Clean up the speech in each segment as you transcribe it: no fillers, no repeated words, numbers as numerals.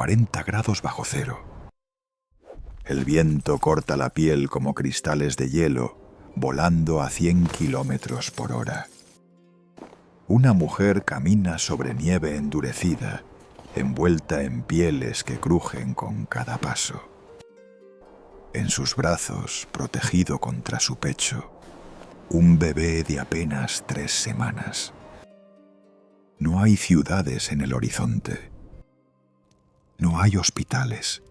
40 grados bajo cero. El viento corta la piel como cristales de hielo, volando a 100 kilómetros por hora. Una mujer camina sobre nieve endurecida, envuelta en pieles que crujen con cada paso. En sus brazos, protegido contra su pecho, un bebé de apenas 3 semanas. No hay ciudades en el horizonte. No hay hospitales.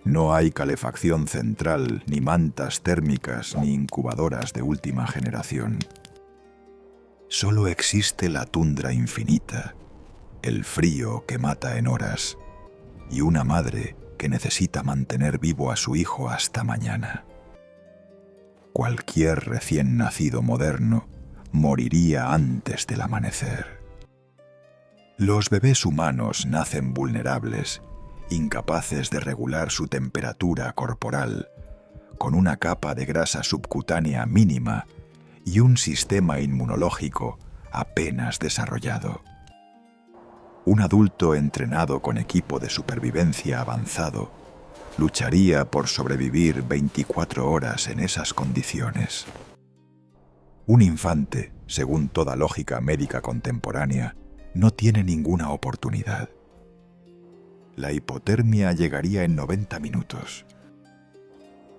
No hay calefacción central, ni mantas térmicas, ni incubadoras de última generación. Solo existe la tundra infinita, el frío que mata en horas, y una madre que necesita mantener vivo a su hijo hasta mañana. Cualquier recién nacido moderno moriría antes del amanecer. Los bebés humanos nacen vulnerables, incapaces de regular su temperatura corporal, con una capa de grasa subcutánea mínima y un sistema inmunológico apenas desarrollado. Un adulto entrenado con equipo de supervivencia avanzado lucharía por sobrevivir 24 horas en esas condiciones. Un infante, según toda lógica médica contemporánea, no tiene ninguna oportunidad. La hipotermia llegaría en 90 minutos.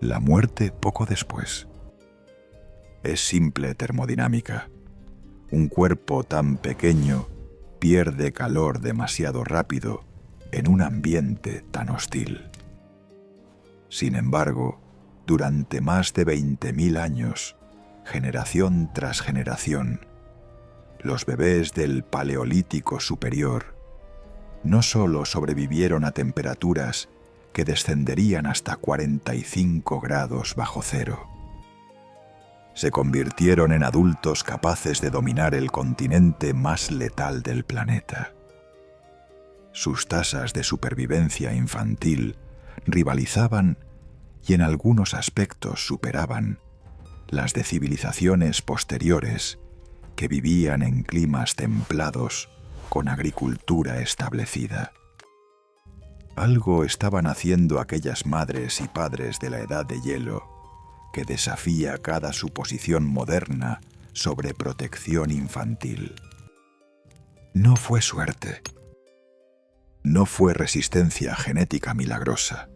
La muerte poco después. Es simple termodinámica. Un cuerpo tan pequeño pierde calor demasiado rápido en un ambiente tan hostil. Sin embargo, durante más de 20.000 años, generación tras generación, los bebés del Paleolítico Superior no solo sobrevivieron a temperaturas que descenderían hasta 45 grados bajo cero, se convirtieron en adultos capaces de dominar el continente más letal del planeta. Sus tasas de supervivencia infantil rivalizaban y en algunos aspectos superaban las de civilizaciones posteriores que vivían en climas templados con agricultura establecida. Algo estaban haciendo aquellas madres y padres de la edad de hielo que desafía cada suposición moderna sobre protección infantil. No fue suerte. No fue resistencia genética milagrosa.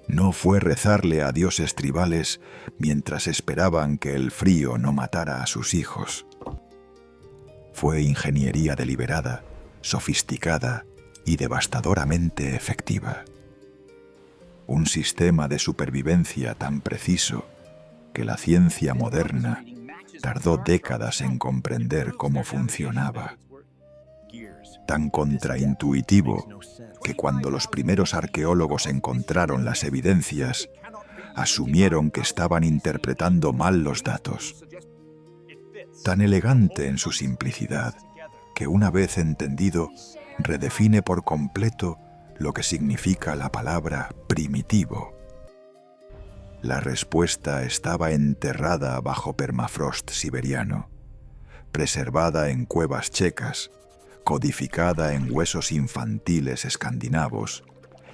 No fue rezarle a dioses tribales mientras esperaban que el frío no matara a sus hijos. Fue ingeniería deliberada, sofisticada y devastadoramente efectiva. Un sistema de supervivencia tan preciso que la ciencia moderna tardó décadas en comprender cómo funcionaba. Tan contraintuitivo que cuando los primeros arqueólogos encontraron las evidencias, asumieron que estaban interpretando mal los datos. Tan elegante en su simplicidad que una vez entendido, redefine por completo lo que significa la palabra primitivo. La respuesta estaba enterrada bajo permafrost siberiano, preservada en cuevas checas, codificada en huesos infantiles escandinavos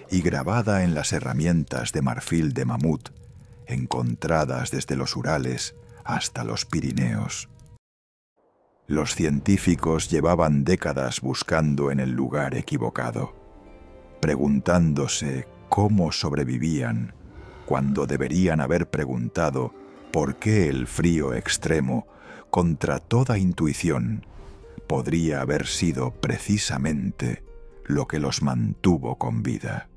y grabada en las herramientas de marfil de mamut, encontradas desde los Urales hasta los Pirineos. Los científicos llevaban décadas buscando en el lugar equivocado, preguntándose cómo sobrevivían cuando deberían haber preguntado por qué el frío extremo, contra toda intuición, podría haber sido precisamente lo que los mantuvo con vida.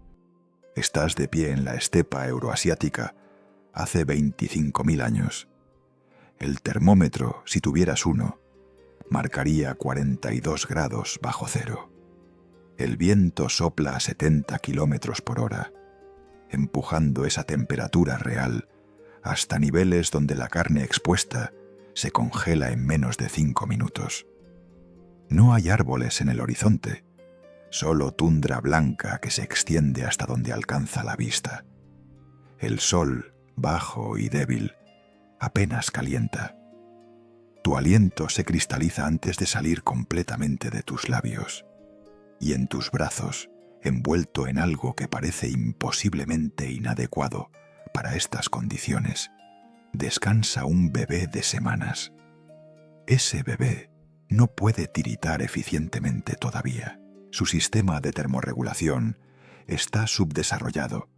Estás de pie en la estepa euroasiática hace 25.000 años. El termómetro, si tuvieras uno, marcaría 42 grados bajo cero. El viento sopla a 70 kilómetros por hora, empujando esa temperatura real hasta niveles donde la carne expuesta se congela en menos de 5 minutos. No hay árboles en el horizonte, solo tundra blanca que se extiende hasta donde alcanza la vista. El sol, bajo y débil, apenas calienta. Tu aliento se cristaliza antes de salir completamente de tus labios. y en tus brazos, envuelto en algo que parece imposiblemente inadecuado para estas condiciones, descansa un bebé de semanas. Ese bebé no puede tiritar eficientemente todavía. Su sistema de termorregulación está subdesarrollado,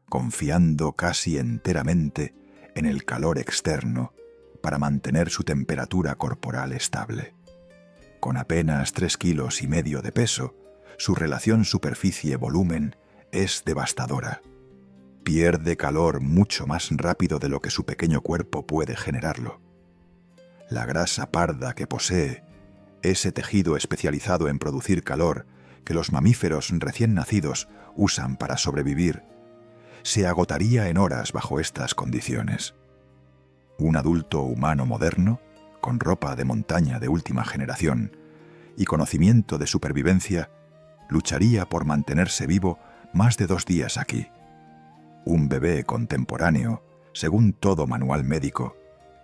confiando casi enteramente en el calor externo para mantener su temperatura corporal estable. Con apenas 3,5 kilos de peso, su relación superficie-volumen es devastadora. Pierde calor mucho más rápido de lo que su pequeño cuerpo puede generarlo. La grasa parda que posee, ese tejido especializado en producir calor que los mamíferos recién nacidos usan para sobrevivir, se agotaría en horas bajo estas condiciones. Un adulto humano moderno, con ropa de montaña de última generación y conocimiento de supervivencia, lucharía por mantenerse vivo más de 2 días aquí. Un bebé contemporáneo, según todo manual médico,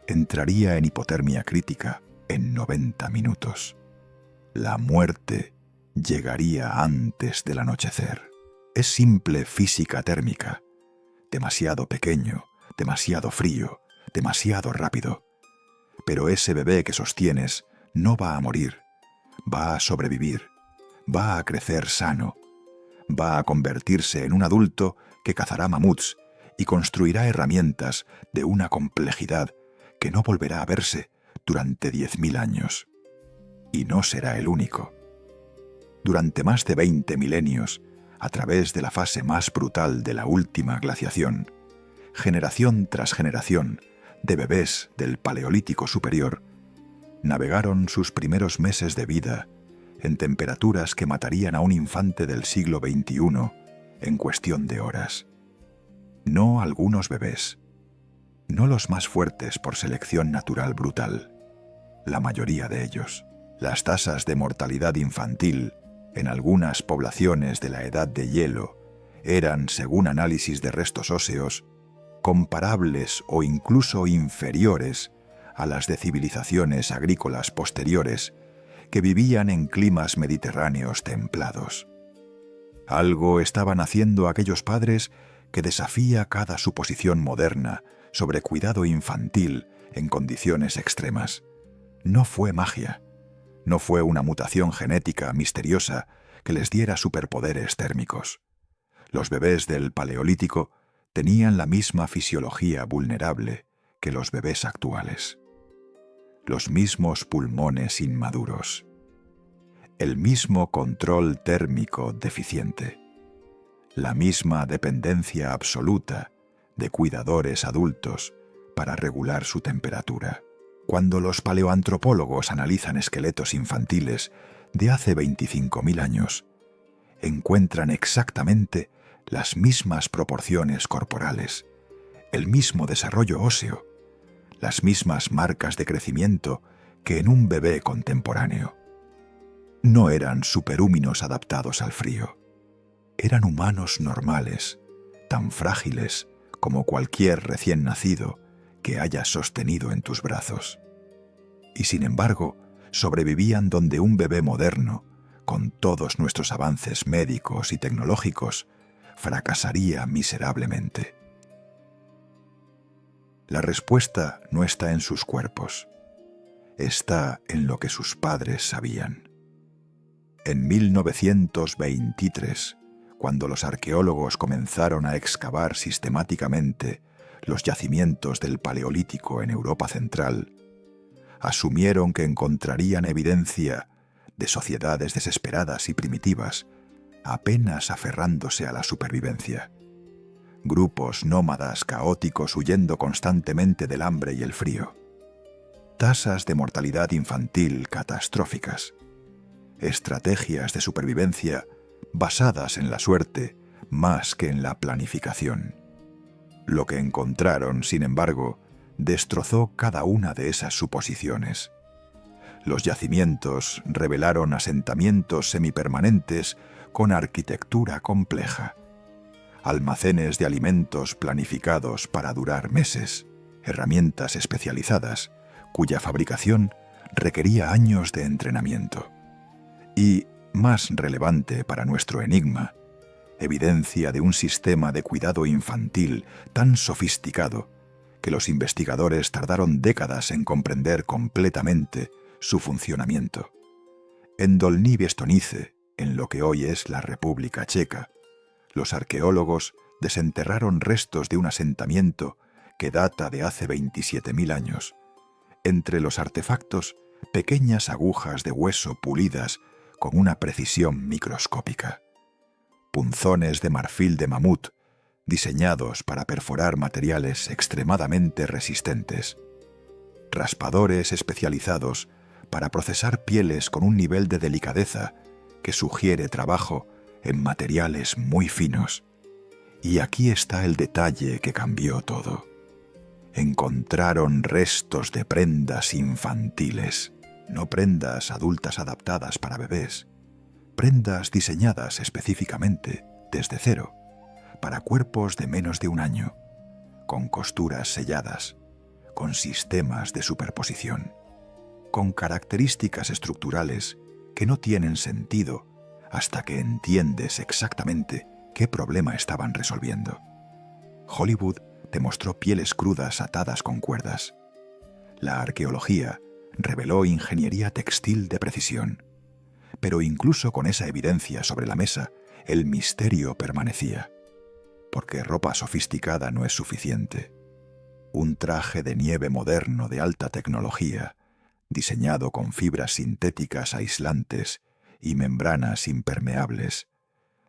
entraría en hipotermia crítica en 90 minutos. La muerte llegaría antes del anochecer. Es simple física térmica. Demasiado pequeño, demasiado frío, demasiado rápido. Pero ese bebé que sostienes no va a morir, va a sobrevivir, va a crecer sano, va a convertirse en un adulto que cazará mamuts y construirá herramientas de una complejidad que no volverá a verse durante 10.000 años. Y no será el único. Durante más de 20 milenios, a través de la fase más brutal de la última glaciación, generación tras generación de bebés del Paleolítico superior navegaron sus primeros meses de vida en temperaturas que matarían a un infante del siglo XXI en cuestión de horas. No algunos bebés, no los más fuertes por selección natural brutal, la mayoría de ellos. Las tasas de mortalidad infantil en algunas poblaciones de la Edad de Hielo eran, según análisis de restos óseos, comparables o incluso inferiores a las de civilizaciones agrícolas posteriores que vivían en climas mediterráneos templados. Algo estaban haciendo aquellos padres que desafía cada suposición moderna sobre cuidado infantil en condiciones extremas. No fue magia, no fue una mutación genética misteriosa que les diera superpoderes térmicos. Los bebés del Paleolítico tenían la misma fisiología vulnerable que los bebés actuales. Los mismos pulmones inmaduros. El mismo control térmico deficiente. La misma dependencia absoluta de cuidadores adultos para regular su temperatura. Cuando los paleoantropólogos analizan esqueletos infantiles de hace 25.000 años, encuentran exactamente las mismas proporciones corporales, el mismo desarrollo óseo, las mismas marcas de crecimiento que en un bebé contemporáneo. No eran superhúmanos adaptados al frío. Eran humanos normales, tan frágiles como cualquier recién nacido que hayas sostenido en tus brazos. Y sin embargo, sobrevivían donde un bebé moderno, con todos nuestros avances médicos y tecnológicos, fracasaría miserablemente. La respuesta no está en sus cuerpos, está en lo que sus padres sabían. En 1923, cuando los arqueólogos comenzaron a excavar sistemáticamente los yacimientos del Paleolítico en Europa Central, asumieron que encontrarían evidencia de sociedades desesperadas y primitivas, apenas aferrándose a la supervivencia. Grupos nómadas caóticos huyendo constantemente del hambre y el frío. Tasas de mortalidad infantil catastróficas. Estrategias de supervivencia basadas en la suerte más que en la planificación. Lo que encontraron, sin embargo, destrozó cada una de esas suposiciones. Los yacimientos revelaron asentamientos semipermanentes con arquitectura compleja, almacenes de alimentos planificados para durar meses, herramientas especializadas, cuya fabricación requería años de entrenamiento. Y Más relevante para nuestro enigma, evidencia de un sistema de cuidado infantil tan sofisticado que los investigadores tardaron décadas en comprender completamente su funcionamiento. En Dolní Věstonice, en lo que hoy es la República Checa, los arqueólogos desenterraron restos de un asentamiento que data de hace 27.000 años. Entre los artefactos, pequeñas agujas de hueso pulidas con una precisión microscópica. Punzones de marfil de mamut, diseñados para perforar materiales extremadamente resistentes. Raspadores especializados para procesar pieles con un nivel de delicadeza que sugiere trabajo en materiales muy finos. Y aquí está el detalle que cambió todo. Encontraron restos de prendas infantiles, no prendas adultas adaptadas para bebés, prendas diseñadas específicamente, desde cero, para cuerpos de menos de un año, con costuras selladas, con sistemas de superposición, con características estructurales que no tienen sentido hasta que entiendes exactamente qué problema estaban resolviendo. Hollywood te mostró pieles crudas atadas con cuerdas. La arqueología reveló ingeniería textil de precisión. Pero incluso con esa evidencia sobre la mesa, el misterio permanecía. Porque ropa sofisticada no es suficiente. Un traje de nieve moderno de alta tecnología, diseñado con fibras sintéticas aislantes y membranas impermeables,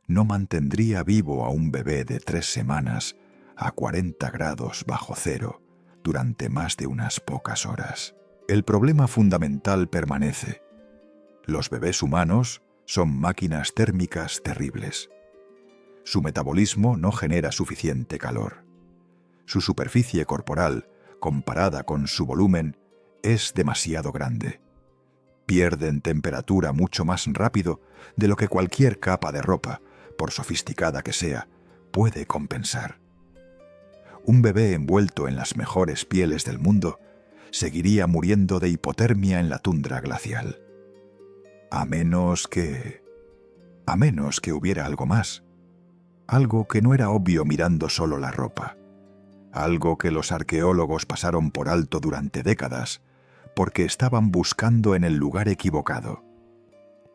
no mantendría vivo a un bebé de 3 semanas a 40 grados bajo cero durante más de unas pocas horas. El problema fundamental permanece. Los bebés humanos son máquinas térmicas terribles. Su metabolismo no genera suficiente calor. Su superficie corporal, comparada con su volumen, es demasiado grande. Pierden temperatura mucho más rápido de lo que cualquier capa de ropa, por sofisticada que sea, puede compensar. Un bebé envuelto en las mejores pieles del mundo seguiría muriendo de hipotermia en la tundra glacial. A menos que hubiera algo más. Algo que no era obvio mirando solo la ropa. Algo que los arqueólogos pasaron por alto durante décadas, porque estaban buscando en el lugar equivocado.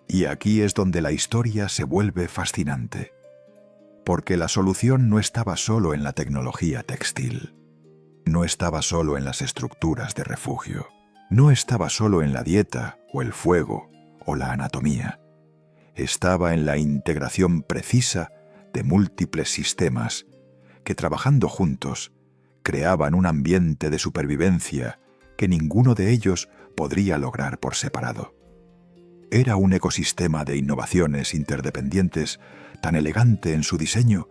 Y aquí es donde la historia se vuelve fascinante. Porque la solución no estaba solo en la tecnología textil. No estaba solo en las estructuras de refugio. No estaba solo en la dieta o el fuego o la anatomía. Estaba en la integración precisa de múltiples sistemas que, trabajando juntos, creaban un ambiente de supervivencia que ninguno de ellos podría lograr por separado. Era un ecosistema de innovaciones interdependientes tan elegante en su diseño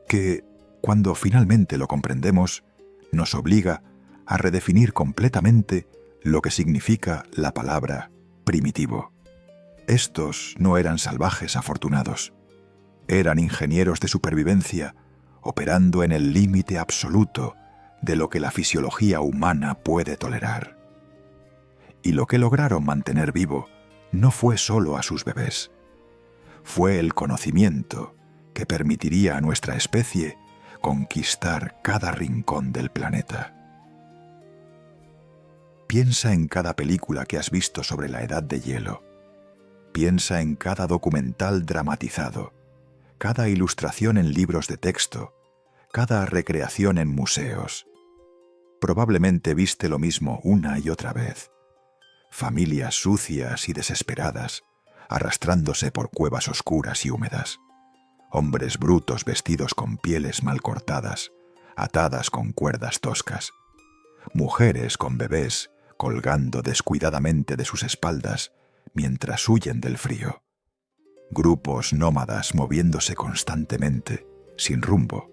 que, cuando finalmente lo comprendemos, nos obliga a redefinir completamente lo que significa la palabra primitivo. Estos no eran salvajes afortunados. Eran ingenieros de supervivencia operando en el límite absoluto de lo que la fisiología humana puede tolerar. Y lo que lograron mantener vivo no fue solo a sus bebés. Fue el conocimiento que permitiría a nuestra especie conquistar cada rincón del planeta. Piensa en cada película que has visto sobre la Edad de Hielo. Piensa en cada documental dramatizado, cada ilustración en libros de texto, cada recreación en museos. Probablemente viste lo mismo una y otra vez. Familias sucias y desesperadas, arrastrándose por cuevas oscuras y húmedas. Hombres brutos vestidos con pieles mal cortadas, atadas con cuerdas toscas. Mujeres con bebés colgando descuidadamente de sus espaldas mientras huyen del frío. Grupos nómadas moviéndose constantemente, sin rumbo,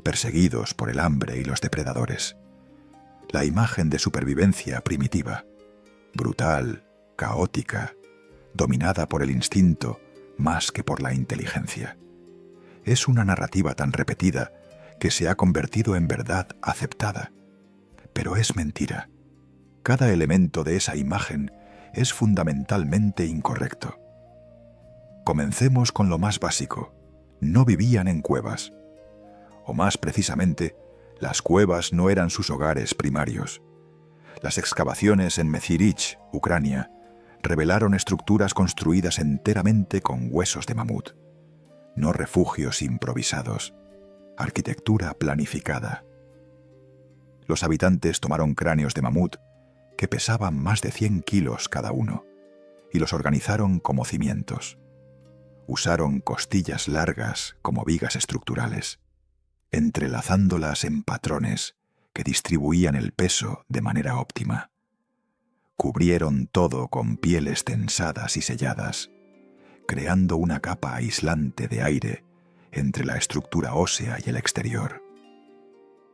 perseguidos por el hambre y los depredadores. La imagen de supervivencia primitiva, brutal, caótica, dominada por el instinto más que por la inteligencia. Es una narrativa tan repetida que se ha convertido en verdad aceptada. Pero es mentira. Cada elemento de esa imagen es fundamentalmente incorrecto. Comencemos con lo más básico. No vivían en cuevas. O más precisamente, las cuevas no eran sus hogares primarios. Las excavaciones en Mezhirich, Ucrania, revelaron estructuras construidas enteramente con huesos de mamut. No refugios improvisados, arquitectura planificada. Los habitantes tomaron cráneos de mamut que pesaban más de 100 kilos cada uno y los organizaron como cimientos. Usaron costillas largas como vigas estructurales, entrelazándolas en patrones que distribuían el peso de manera óptima. Cubrieron todo con pieles tensadas y selladas, creando una capa aislante de aire entre la estructura ósea y el exterior.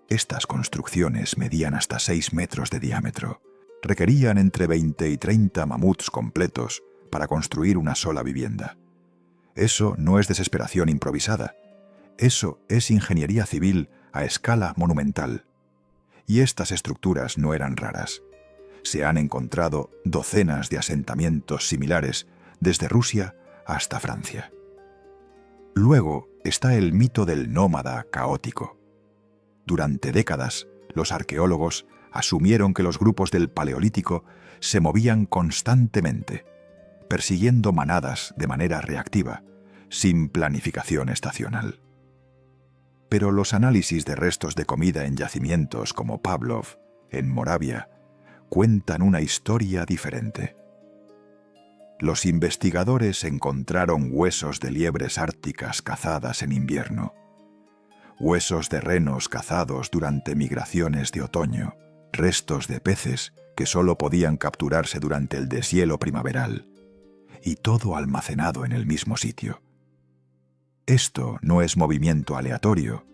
Estas construcciones medían hasta 6 metros de diámetro. Requerían entre 20 y 30 mamuts completos para construir una sola vivienda. Eso no es desesperación improvisada. Eso es ingeniería civil a escala monumental. Y estas estructuras no eran raras. Se han encontrado docenas de asentamientos similares desde Rusia hasta Francia. Luego está el mito del nómada caótico. Durante décadas, los arqueólogos asumieron que los grupos del Paleolítico se movían constantemente, persiguiendo manadas de manera reactiva, sin planificación estacional. Pero los análisis de restos de comida en yacimientos como Pavlov, en Moravia, cuentan una historia diferente. Los investigadores encontraron huesos de liebres árticas cazadas en invierno, huesos de renos cazados durante migraciones de otoño, restos de peces que solo podían capturarse durante el deshielo primaveral, y todo almacenado en el mismo sitio. Esto no es movimiento aleatorio,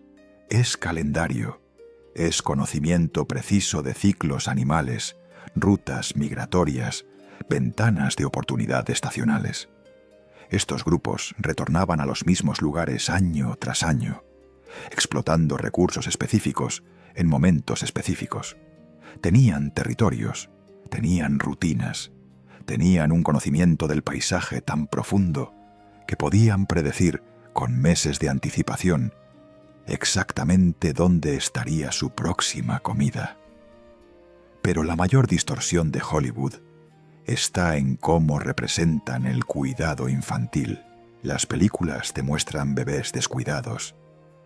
es calendario, es conocimiento preciso de ciclos animales, rutas migratorias, ventanas de oportunidad estacionales. Estos grupos retornaban a los mismos lugares año tras año, explotando recursos específicos en momentos específicos. Tenían territorios, tenían rutinas, tenían un conocimiento del paisaje tan profundo que podían predecir con meses de anticipación exactamente dónde estaría su próxima comida. Pero la mayor distorsión de Hollywood está en cómo representan el cuidado infantil. Las películas te muestran bebés descuidados,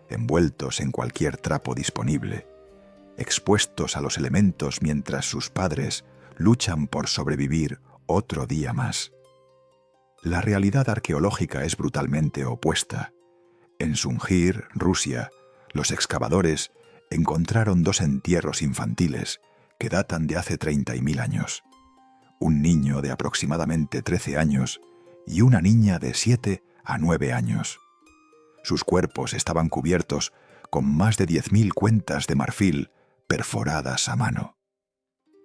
envueltos en cualquier trapo disponible, expuestos a los elementos mientras sus padres luchan por sobrevivir otro día más. La realidad arqueológica es brutalmente opuesta. En Sungir, Rusia, los excavadores encontraron 2 entierros infantiles que datan de hace 30.000 años. Un niño de aproximadamente 13 años y una niña de 7 a 9 años. Sus cuerpos estaban cubiertos con más de 10.000 cuentas de marfil perforadas a mano.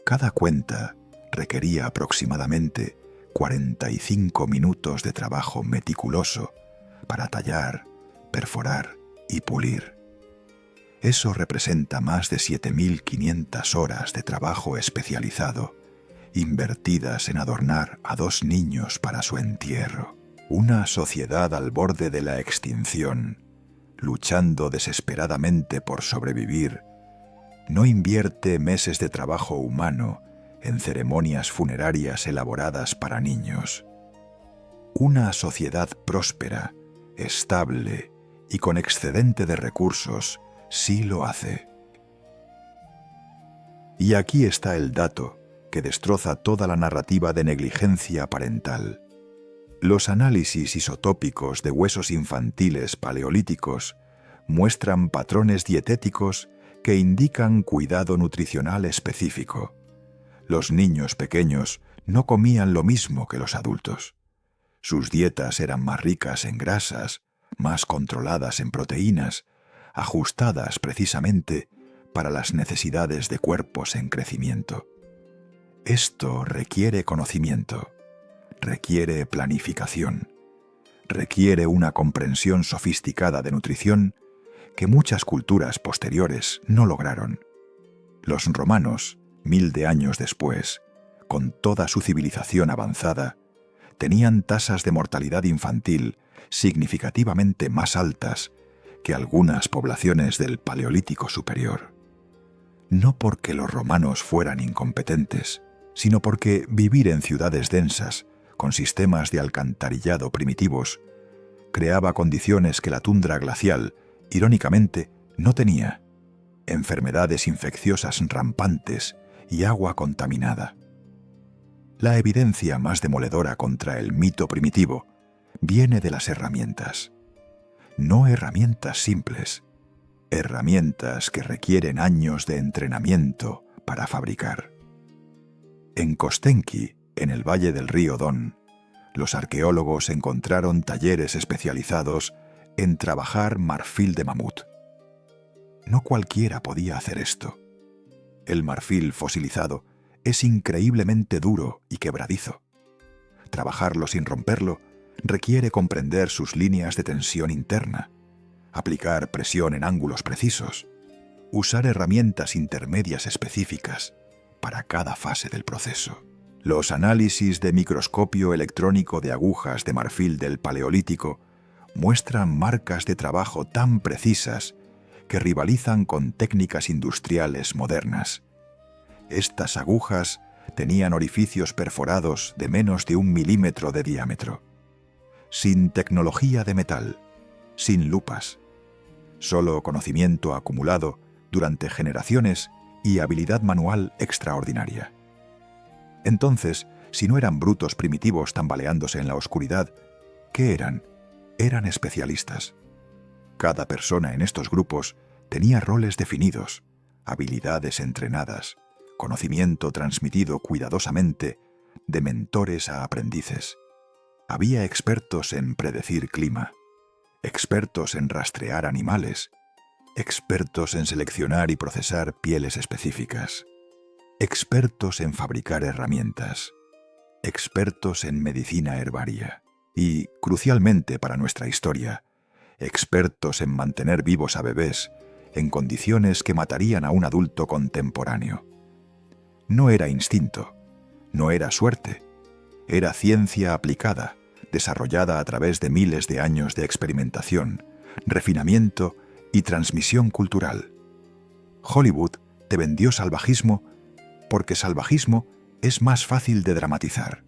Cada cuenta requería aproximadamente 45 minutos de trabajo meticuloso para tallar, perforar y pulir. Eso representa más de 7.500 horas de trabajo especializado, invertidas en adornar a 2 niños para su entierro. Una sociedad al borde de la extinción, luchando desesperadamente por sobrevivir, no invierte meses de trabajo humano en ceremonias funerarias elaboradas para niños. Una sociedad próspera, estable y con excedente de recursos sí lo hace. Y aquí está el dato que destroza toda la narrativa de negligencia parental. Los análisis isotópicos de huesos infantiles paleolíticos muestran patrones dietéticos que indican cuidado nutricional específico. Los niños pequeños no comían lo mismo que los adultos. Sus dietas eran más ricas en grasas, más controladas en proteínas, ajustadas precisamente para las necesidades de cuerpos en crecimiento. Esto requiere conocimiento, requiere planificación, requiere una comprensión sofisticada de nutrición que muchas culturas posteriores no lograron. Los romanos, 1000 años después, con toda su civilización avanzada, tenían tasas de mortalidad infantil significativamente más altas que algunas poblaciones del Paleolítico superior. No porque los romanos fueran incompetentes, sino porque vivir en ciudades densas, con sistemas de alcantarillado primitivos, creaba condiciones que la tundra glacial, irónicamente, no tenía: enfermedades infecciosas rampantes y agua contaminada. La evidencia más demoledora contra el mito primitivo viene de las herramientas. No herramientas simples, herramientas que requieren años de entrenamiento para fabricar. En Kostenki, en el valle del río Don, los arqueólogos encontraron talleres especializados en trabajar marfil de mamut. No cualquiera podía hacer esto. El marfil fosilizado es increíblemente duro y quebradizo. Trabajarlo sin romperlo requiere comprender sus líneas de tensión interna, aplicar presión en ángulos precisos, usar herramientas intermedias específicas para cada fase del proceso. Los análisis de microscopio electrónico de agujas de marfil del Paleolítico muestran marcas de trabajo tan precisas que rivalizan con técnicas industriales modernas. Estas agujas tenían orificios perforados de menos de 1 milímetro de diámetro. Sin tecnología de metal, sin lupas, solo conocimiento acumulado durante generaciones y habilidad manual extraordinaria. Entonces, si no eran brutos primitivos tambaleándose en la oscuridad, ¿qué eran? Eran especialistas. Cada persona en estos grupos tenía roles definidos, habilidades entrenadas, conocimiento transmitido cuidadosamente de mentores a aprendices. Había expertos en predecir clima, expertos en rastrear animales, expertos en seleccionar y procesar pieles específicas, expertos en fabricar herramientas, expertos en medicina herbaria y, crucialmente para nuestra historia, expertos en mantener vivos a bebés en condiciones que matarían a un adulto contemporáneo. No era instinto, no era suerte, era ciencia aplicada, desarrollada a través de miles de años de experimentación, refinamiento y transmisión cultural. Hollywood te vendió salvajismo porque salvajismo es más fácil de dramatizar.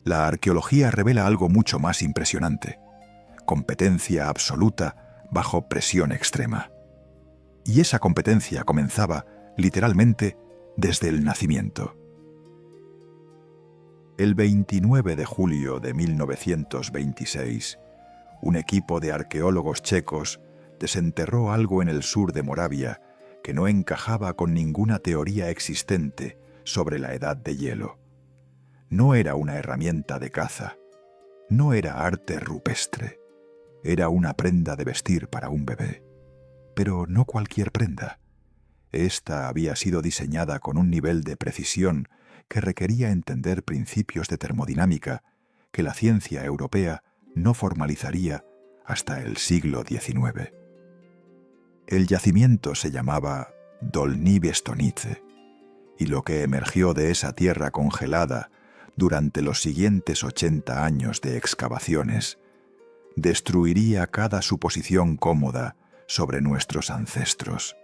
La arqueología revela algo mucho más impresionante: competencia absoluta bajo presión extrema. Y esa competencia comenzaba, literalmente, desde el nacimiento. El 29 de julio de 1926, un equipo de arqueólogos checos desenterró algo en el sur de Moravia que no encajaba con ninguna teoría existente sobre la edad de hielo. No era una herramienta de caza, no era arte rupestre, era una prenda de vestir para un bebé. Pero no cualquier prenda. Esta había sido diseñada con un nivel de precisión que requería entender principios de termodinámica que la ciencia europea no formalizaría hasta el siglo XIX. El yacimiento se llamaba Dolní Běstonice, y lo que emergió de esa tierra congelada durante los siguientes 80 años de excavaciones destruiría cada suposición cómoda sobre nuestros ancestros.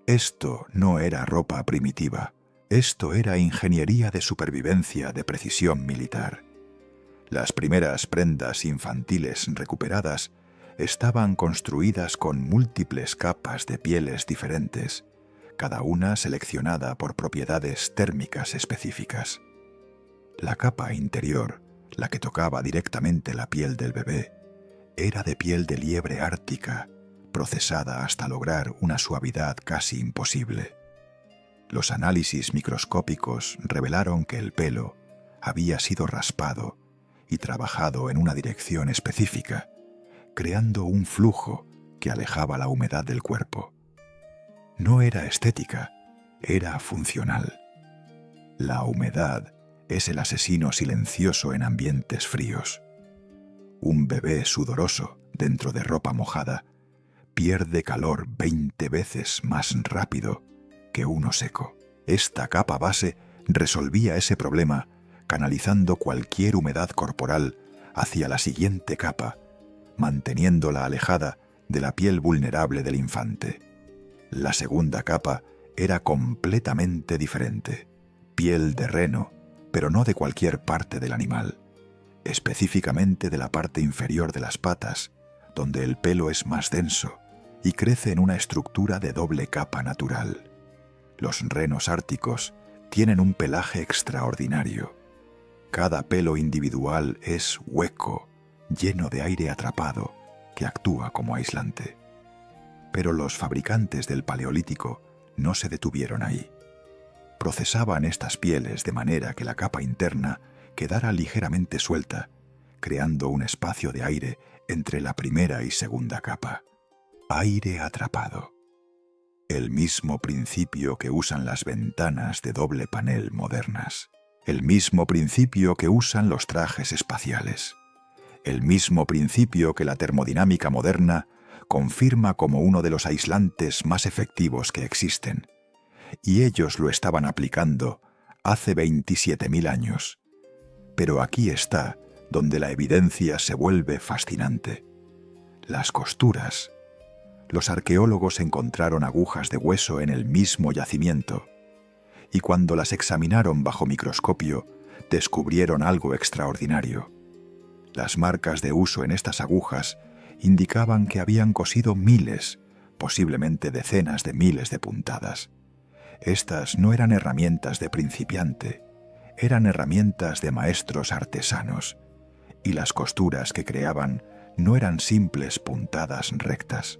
Esto no era ropa primitiva, esto era ingeniería de supervivencia de precisión militar. Las primeras prendas infantiles recuperadas estaban construidas con múltiples capas de pieles diferentes, cada una seleccionada por propiedades térmicas específicas. La capa interior, la que tocaba directamente la piel del bebé, era de piel de liebre ártica, procesada hasta lograr una suavidad casi imposible. Los análisis microscópicos revelaron que el pelo había sido raspado y trabajado en una dirección específica, creando un flujo que alejaba la humedad del cuerpo. No era estética, era funcional. La humedad es el asesino silencioso en ambientes fríos. Un bebé sudoroso dentro de ropa mojada pierde calor 20 veces más rápido que uno seco. Esta capa base resolvía ese problema canalizando cualquier humedad corporal hacia la siguiente capa, manteniéndola alejada de la piel vulnerable del infante. La segunda capa era completamente diferente. Piel de reno, pero no de cualquier parte del animal, específicamente de la parte inferior de las patas, donde el pelo es más denso y crece en una estructura de doble capa natural. Los renos árticos tienen un pelaje extraordinario. Cada pelo individual es hueco, lleno de aire atrapado, que actúa como aislante. Pero los fabricantes del Paleolítico no se detuvieron ahí. Procesaban estas pieles de manera que la capa interna quedara ligeramente suelta, creando un espacio de aire entre la primera y segunda capa. Aire atrapado. El mismo principio que usan las ventanas de doble panel modernas. El mismo principio que usan los trajes espaciales. El mismo principio que la termodinámica moderna confirma como uno de los aislantes más efectivos que existen. Y ellos lo estaban aplicando hace 27.000 años. Pero aquí está donde la evidencia se vuelve fascinante. Las costuras. Los arqueólogos encontraron agujas de hueso en el mismo yacimiento, y cuando las examinaron bajo microscopio, descubrieron algo extraordinario. Las marcas de uso en estas agujas indicaban que habían cosido miles, posiblemente decenas de miles de puntadas. Estas no eran herramientas de principiante, eran herramientas de maestros artesanos, y las costuras que creaban no eran simples puntadas rectas.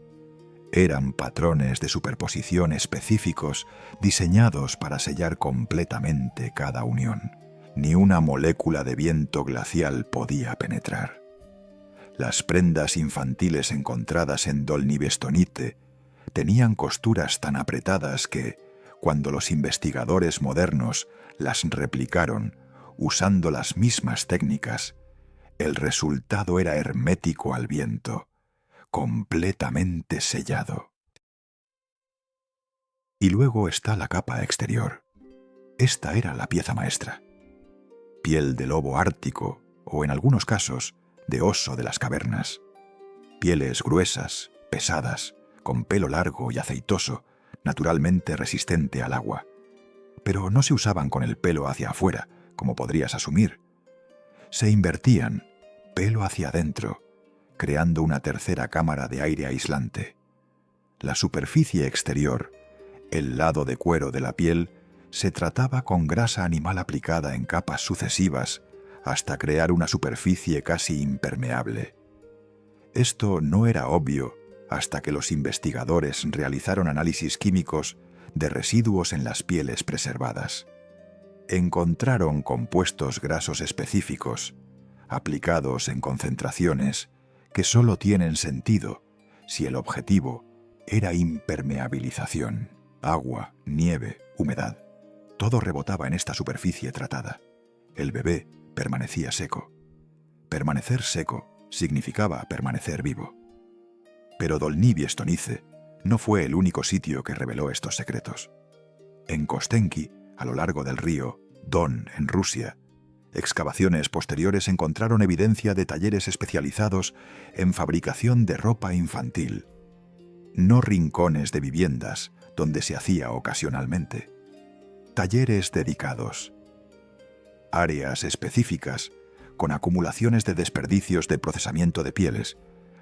Eran patrones de superposición específicos diseñados para sellar completamente cada unión. Ni una molécula de viento glacial podía penetrar. Las prendas infantiles encontradas en Dolnivestonite tenían costuras tan apretadas que, cuando los investigadores modernos las replicaron usando las mismas técnicas, el resultado era hermético al viento, completamente sellado. Y luego está la capa exterior. Esta era la pieza maestra. Piel de lobo ártico o, en algunos casos, de oso de las cavernas. Pieles gruesas, pesadas, con pelo largo y aceitoso, naturalmente resistente al agua. Pero no se usaban con el pelo hacia afuera, como podrías asumir. Se invertían, pelo hacia adentro, creando una tercera cámara de aire aislante. La superficie exterior, el lado de cuero de la piel, se trataba con grasa animal aplicada en capas sucesivas hasta crear una superficie casi impermeable. Esto no era obvio hasta que los investigadores realizaron análisis químicos de residuos en las pieles preservadas. Encontraron compuestos grasos específicos, aplicados en concentraciones que solo tienen sentido si el objetivo era impermeabilización, agua, nieve, humedad. Todo rebotaba en esta superficie tratada. El bebé permanecía seco. Permanecer seco significaba permanecer vivo. Pero Dolnivestonite no fue el único sitio que reveló estos secretos. En Kostenki, a lo largo del río Don, en Rusia, excavaciones posteriores encontraron evidencia de talleres especializados en fabricación de ropa infantil, no rincones de viviendas donde se hacía ocasionalmente. Talleres dedicados. Áreas específicas con acumulaciones de desperdicios de procesamiento de pieles,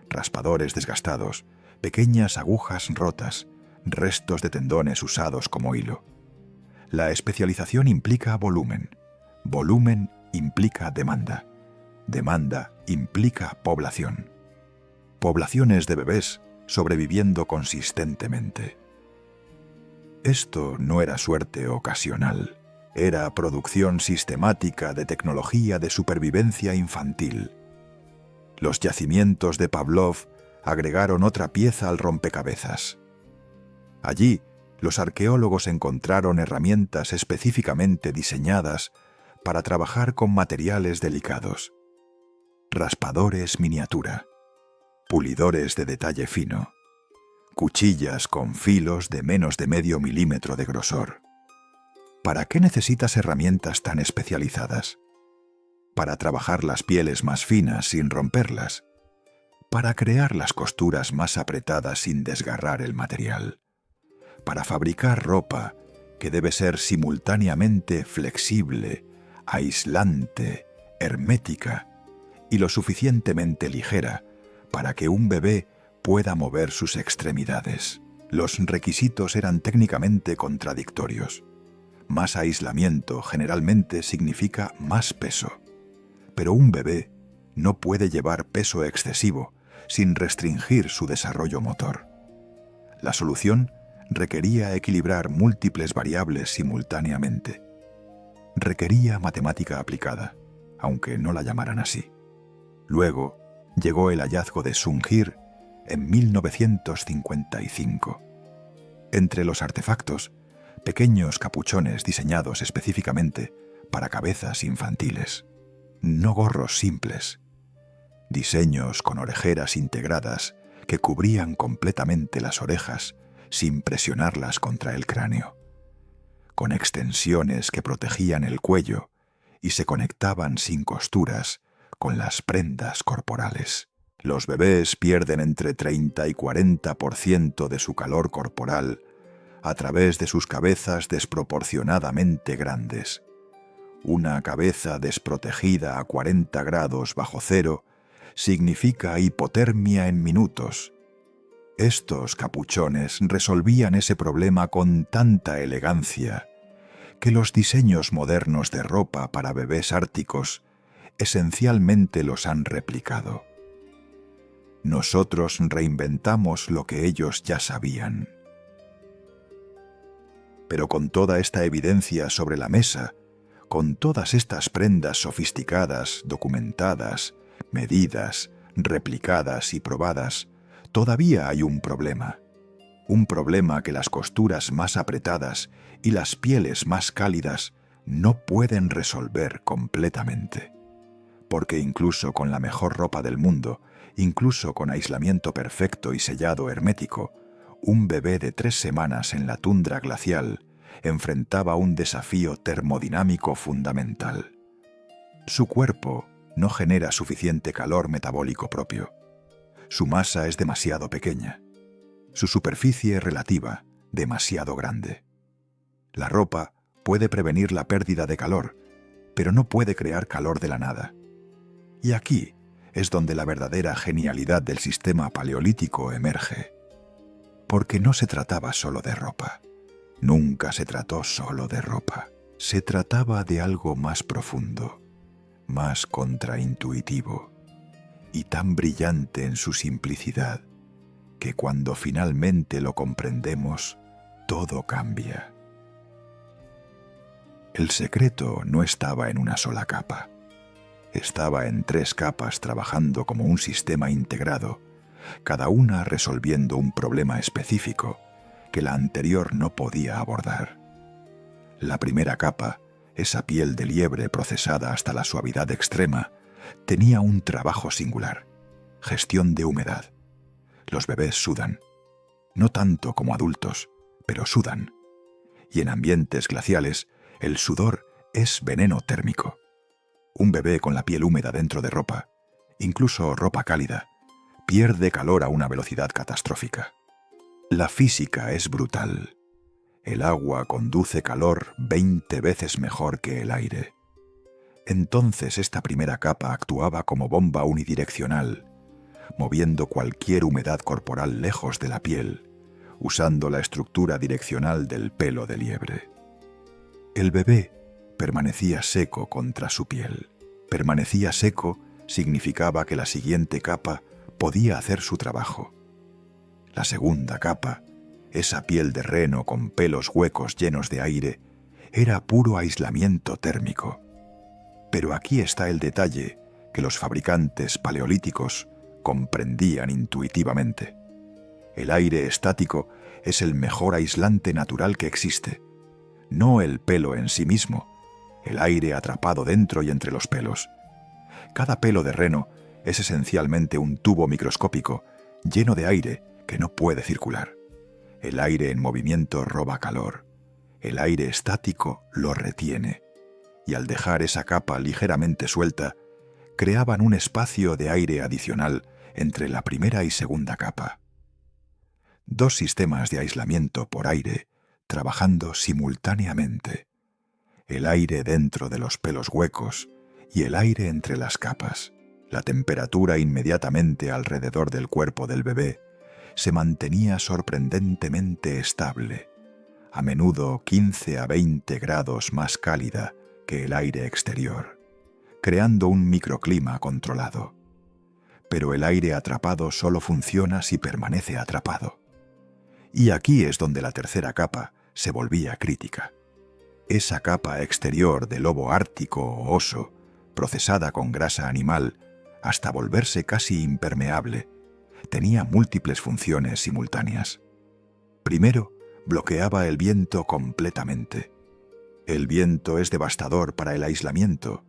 raspadores desgastados, pequeñas agujas rotas, restos de tendones usados como hilo. La especialización implica volumen. Volumen implica demanda. Demanda implica población. Poblaciones de bebés sobreviviendo consistentemente. Esto no era suerte ocasional. Era producción sistemática de tecnología de supervivencia infantil. Los yacimientos de Pavlov agregaron otra pieza al rompecabezas. Allí, los arqueólogos encontraron herramientas específicamente diseñadas para trabajar con materiales delicados. Raspadores miniatura, pulidores de detalle fino, cuchillas con filos de menos de medio milímetro de grosor. ¿Para qué necesitas herramientas tan especializadas? para trabajar las pieles más finas sin romperlas, para crear las costuras más apretadas sin desgarrar el material, para fabricar ropa que debe ser simultáneamente flexible, aislante, hermética y lo suficientemente ligera para que un bebé pueda mover sus extremidades. Los requisitos eran técnicamente contradictorios. Más aislamiento generalmente significa más peso, pero un bebé no puede llevar peso excesivo sin restringir su desarrollo motor. La solución requería equilibrar múltiples variables simultáneamente. Requería matemática aplicada, aunque no la llamaran así. Luego llegó el hallazgo de Sung-Hir en 1955. Entre los artefactos, pequeños capuchones diseñados específicamente para cabezas infantiles. No gorros simples. Diseños con orejeras integradas que cubrían completamente las orejas sin presionarlas contra el cráneo. Con extensiones que protegían el cuello y se conectaban sin costuras con las prendas corporales. Los bebés pierden entre 30 y 40% de su calor corporal a través de sus cabezas desproporcionadamente grandes. Una cabeza desprotegida a 40 grados bajo cero significa hipotermia en minutos. Estos capuchones resolvían ese problema con tanta elegancia que los diseños modernos de ropa para bebés árticos esencialmente los han replicado. Nosotros reinventamos lo que ellos ya sabían. Pero con toda esta evidencia sobre la mesa, con todas estas prendas sofisticadas, documentadas, medidas, replicadas y probadas, todavía hay un problema. Un problema que las costuras más apretadas y las pieles más cálidas no pueden resolver completamente. Porque incluso con la mejor ropa del mundo, incluso con aislamiento perfecto y sellado hermético, un bebé de 3 semanas en la tundra glacial enfrentaba un desafío termodinámico fundamental. Su cuerpo no genera suficiente calor metabólico propio. Su masa es demasiado pequeña. Su superficie relativa demasiado grande. La ropa puede prevenir la pérdida de calor, pero no puede crear calor de la nada. Y aquí es donde la verdadera genialidad del sistema paleolítico emerge. Porque no se trataba solo de ropa. Nunca se trató solo de ropa. Se trataba de algo más profundo, más contraintuitivo y tan brillante en su simplicidad que cuando finalmente lo comprendemos, todo cambia. El secreto no estaba en una sola capa. Estaba en 3 capas trabajando como un sistema integrado, cada una resolviendo un problema específico que la anterior no podía abordar. La primera capa, esa piel de liebre procesada hasta la suavidad extrema, tenía un trabajo singular: gestión de humedad. Los bebés sudan, no tanto como adultos, pero sudan. Y en ambientes glaciales, el sudor es veneno térmico. Un bebé con la piel húmeda dentro de ropa, incluso ropa cálida, pierde calor a una velocidad catastrófica. La física es brutal. El agua conduce calor 20 veces mejor que el aire. Entonces esta primera capa actuaba como bomba unidireccional, moviendo cualquier humedad corporal lejos de la piel, usando la estructura direccional del pelo de liebre. El bebé permanecía seco contra su piel. Permanecía seco significaba que la siguiente capa podía hacer su trabajo. La segunda capa, esa piel de reno con pelos huecos llenos de aire, era puro aislamiento térmico. Pero aquí está el detalle que los fabricantes paleolíticos comprendían intuitivamente. El aire estático es el mejor aislante natural que existe. No el pelo en sí mismo, el aire atrapado dentro y entre los pelos. Cada pelo de reno es esencialmente un tubo microscópico lleno de aire que no puede circular. El aire en movimiento roba calor. El aire estático lo retiene. Y al dejar esa capa ligeramente suelta, creaban un espacio de aire adicional entre la primera y segunda capa. Dos sistemas de aislamiento por aire trabajando simultáneamente. El aire dentro de los pelos huecos y el aire entre las capas. La temperatura inmediatamente alrededor del cuerpo del bebé se mantenía sorprendentemente estable, a menudo 15 a 20 grados más cálida que el aire exterior, creando un microclima controlado. Pero el aire atrapado solo funciona si permanece atrapado. Y aquí es donde la tercera capa se volvía crítica. Esa capa exterior de lobo ártico o oso, procesada con grasa animal, hasta volverse casi impermeable, tenía múltiples funciones simultáneas. Primero, bloqueaba el viento completamente. El viento es devastador para el aislamiento.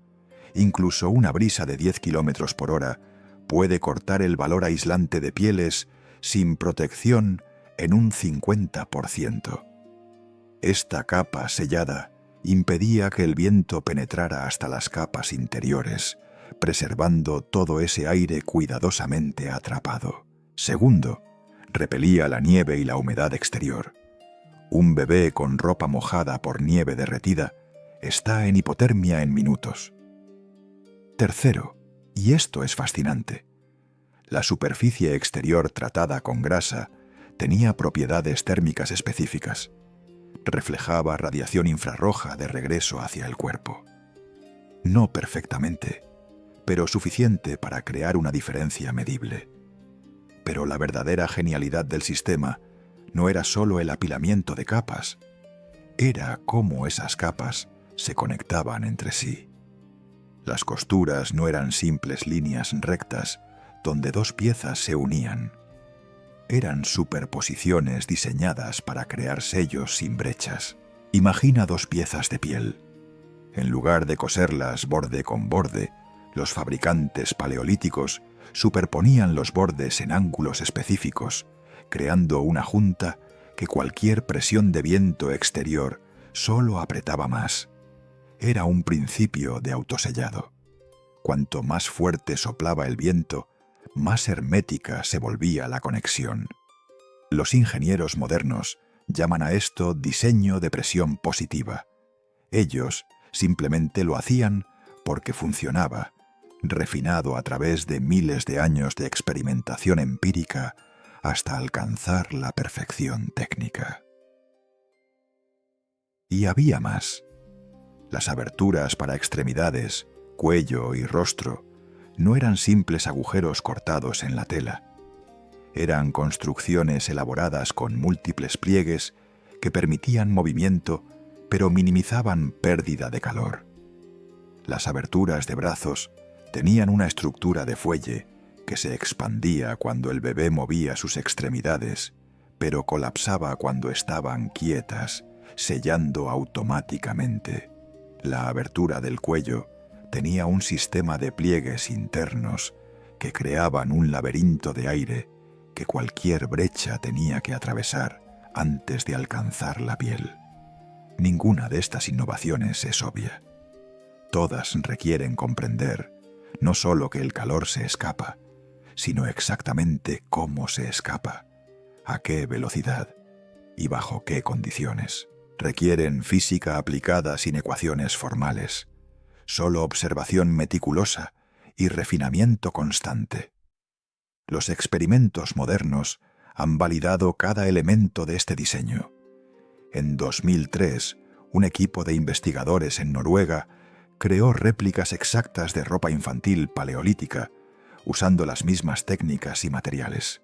Incluso una brisa de 10 km por hora puede cortar el valor aislante de pieles sin protección en un 50%. Esta capa sellada impedía que el viento penetrara hasta las capas interiores, preservando todo ese aire cuidadosamente atrapado. Segundo, repelía la nieve y la humedad exterior. Un bebé con ropa mojada por nieve derretida está en hipotermia en minutos. Tercero, y esto es fascinante, la superficie exterior tratada con grasa tenía propiedades térmicas específicas. Reflejaba radiación infrarroja de regreso hacia el cuerpo. No perfectamente, pero suficiente para crear una diferencia medible. Pero la verdadera genialidad del sistema no era solo el apilamiento de capas, era cómo esas capas se conectaban entre sí. Las costuras no eran simples líneas rectas donde dos piezas se unían. Eran superposiciones diseñadas para crear sellos sin brechas. Imagina dos piezas de piel. En lugar de coserlas borde con borde, los fabricantes paleolíticos superponían los bordes en ángulos específicos, creando una junta que cualquier presión de viento exterior solo apretaba más. Era un principio de autosellado. Cuanto más fuerte soplaba el viento, más hermética se volvía la conexión. Los ingenieros modernos llaman a esto diseño de presión positiva. Ellos simplemente lo hacían porque funcionaba, refinado a través de miles de años de experimentación empírica hasta alcanzar la perfección técnica. Y había más. Las aberturas para extremidades, cuello y rostro no eran simples agujeros cortados en la tela. Eran construcciones elaboradas con múltiples pliegues que permitían movimiento, pero minimizaban pérdida de calor. Las aberturas de brazos tenían una estructura de fuelle que se expandía cuando el bebé movía sus extremidades, pero colapsaba cuando estaban quietas, sellando automáticamente. La abertura del cuello tenía un sistema de pliegues internos que creaban un laberinto de aire que cualquier brecha tenía que atravesar antes de alcanzar la piel. Ninguna de estas innovaciones es obvia. Todas requieren comprender no solo que el calor se escapa, sino exactamente cómo se escapa, a qué velocidad y bajo qué condiciones. Requieren física aplicada sin ecuaciones formales, solo observación meticulosa y refinamiento constante. Los experimentos modernos han validado cada elemento de este diseño. En 2003, un equipo de investigadores en Noruega creó réplicas exactas de ropa infantil paleolítica usando las mismas técnicas y materiales.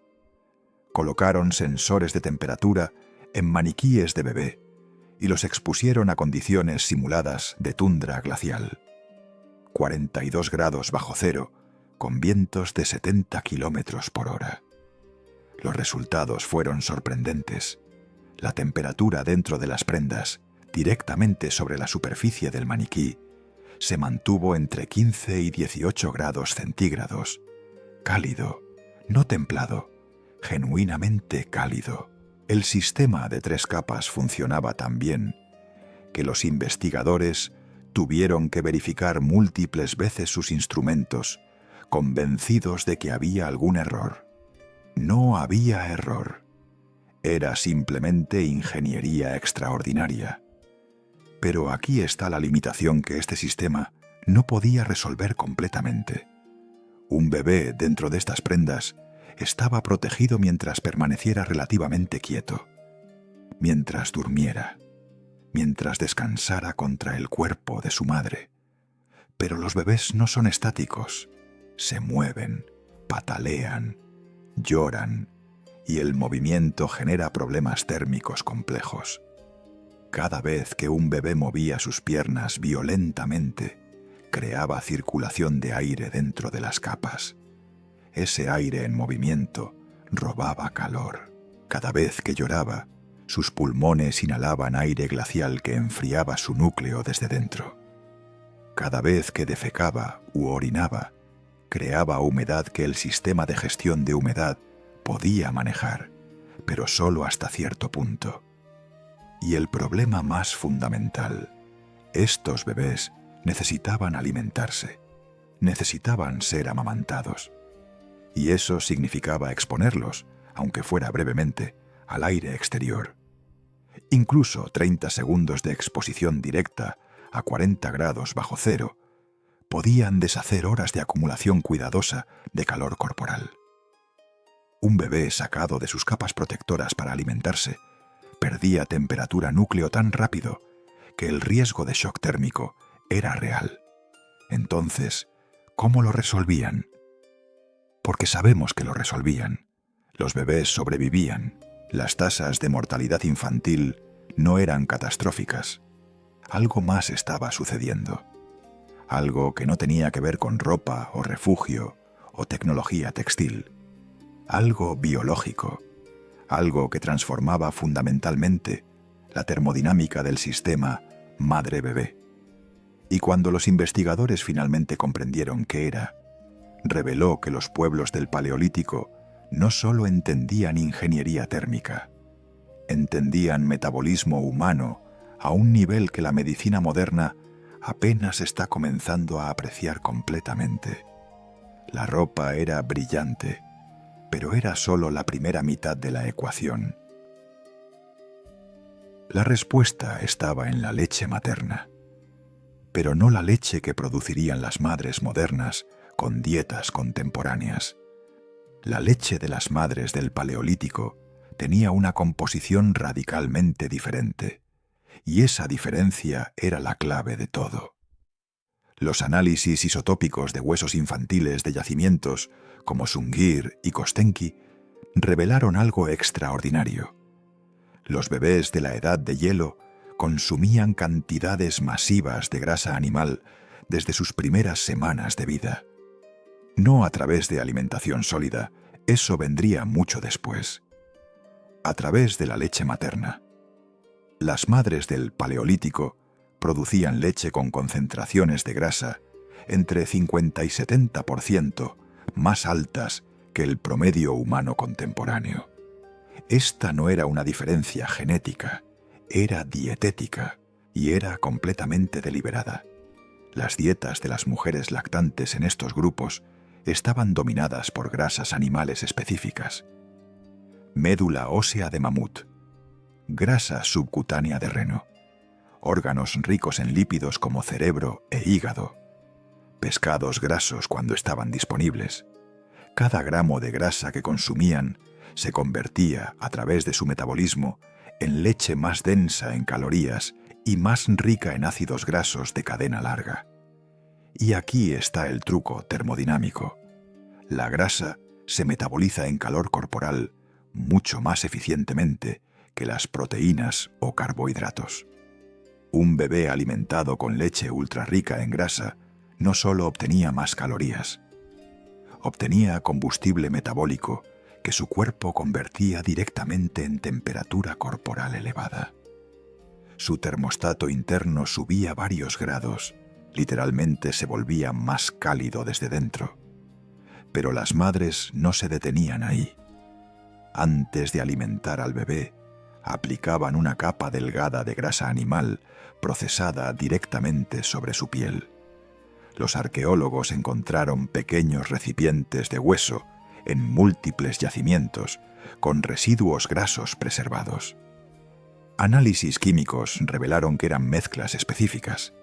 Colocaron sensores de temperatura en maniquíes de bebé y los expusieron a condiciones simuladas de tundra glacial. 42 grados bajo cero, con vientos de 70 kilómetros por hora. Los resultados fueron sorprendentes. La temperatura dentro de las prendas, directamente sobre la superficie del maniquí, se mantuvo entre 15 y 18 grados centígrados. Cálido, no templado, genuinamente cálido. El sistema de 3 capas funcionaba tan bien que los investigadores Tuvieron que verificar múltiples veces sus instrumentos, convencidos de que había algún error. No había error. Era simplemente ingeniería extraordinaria. Pero aquí está la limitación que este sistema no podía resolver completamente. Un bebé dentro de estas prendas estaba protegido mientras permaneciera relativamente quieto, mientras durmiera, mientras descansara contra el cuerpo de su madre. Pero los bebés no son estáticos. Se mueven, patalean, lloran, y el movimiento genera problemas térmicos complejos. Cada vez que un bebé movía sus piernas violentamente, creaba circulación de aire dentro de las capas. Ese aire en movimiento robaba calor. Cada vez que lloraba, sus pulmones inhalaban aire glacial que enfriaba su núcleo desde dentro. Cada vez que defecaba u orinaba, creaba humedad que el sistema de gestión de humedad podía manejar, pero solo hasta cierto punto. Y el problema más fundamental: estos bebés necesitaban alimentarse, necesitaban ser amamantados. Y eso significaba exponerlos, aunque fuera brevemente, al aire exterior. Incluso 30 segundos de exposición directa a 40 grados bajo cero podían deshacer horas de acumulación cuidadosa de calor corporal. Un bebé sacado de sus capas protectoras para alimentarse perdía temperatura núcleo tan rápido que el riesgo de shock térmico era real. Entonces, ¿cómo lo resolvían? Porque sabemos que lo resolvían. Los bebés sobrevivían. Las tasas de mortalidad infantil no eran catastróficas. Algo más estaba sucediendo. Algo que no tenía que ver con ropa o refugio o tecnología textil. Algo biológico. Algo que transformaba fundamentalmente la termodinámica del sistema madre-bebé. Y cuando los investigadores finalmente comprendieron qué era, reveló que los pueblos del Paleolítico no solo entendían ingeniería térmica, entendían metabolismo humano a un nivel que la medicina moderna apenas está comenzando a apreciar completamente. La ropa era brillante, pero era solo la primera mitad de la ecuación. La respuesta estaba en la leche materna, pero no la leche que producirían las madres modernas con dietas contemporáneas. La leche de las madres del Paleolítico tenía una composición radicalmente diferente, y esa diferencia era la clave de todo. Los análisis isotópicos de huesos infantiles de yacimientos como Sungir y Kostenki revelaron algo extraordinario. Los bebés de la edad de hielo consumían cantidades masivas de grasa animal desde sus primeras semanas de vida. No a través de alimentación sólida, eso vendría mucho después. A través de la leche materna. Las madres del Paleolítico producían leche con concentraciones de grasa entre 50 y 70% más altas que el promedio humano contemporáneo. Esta no era una diferencia genética, era dietética y era completamente deliberada. Las dietas de las mujeres lactantes en estos grupos estaban dominadas por grasas animales específicas. Médula ósea de mamut, grasa subcutánea de reno, órganos ricos en lípidos como cerebro e hígado, pescados grasos cuando estaban disponibles. Cada gramo de grasa que consumían se convertía, a través de su metabolismo, en leche más densa en calorías y más rica en ácidos grasos de cadena larga. Y aquí está el truco termodinámico. La grasa se metaboliza en calor corporal mucho más eficientemente que las proteínas o carbohidratos. Un bebé alimentado con leche ultra rica en grasa no solo obtenía más calorías, obtenía combustible metabólico que su cuerpo convertía directamente en temperatura corporal elevada. Su termostato interno subía varios grados, literalmente se volvía más cálido desde dentro. Pero las madres no se detenían ahí. Antes de alimentar al bebé, aplicaban una capa delgada de grasa animal procesada directamente sobre su piel. Los arqueólogos encontraron pequeños recipientes de hueso en múltiples yacimientos con residuos grasos preservados. Análisis químicos revelaron que eran mezclas específicas: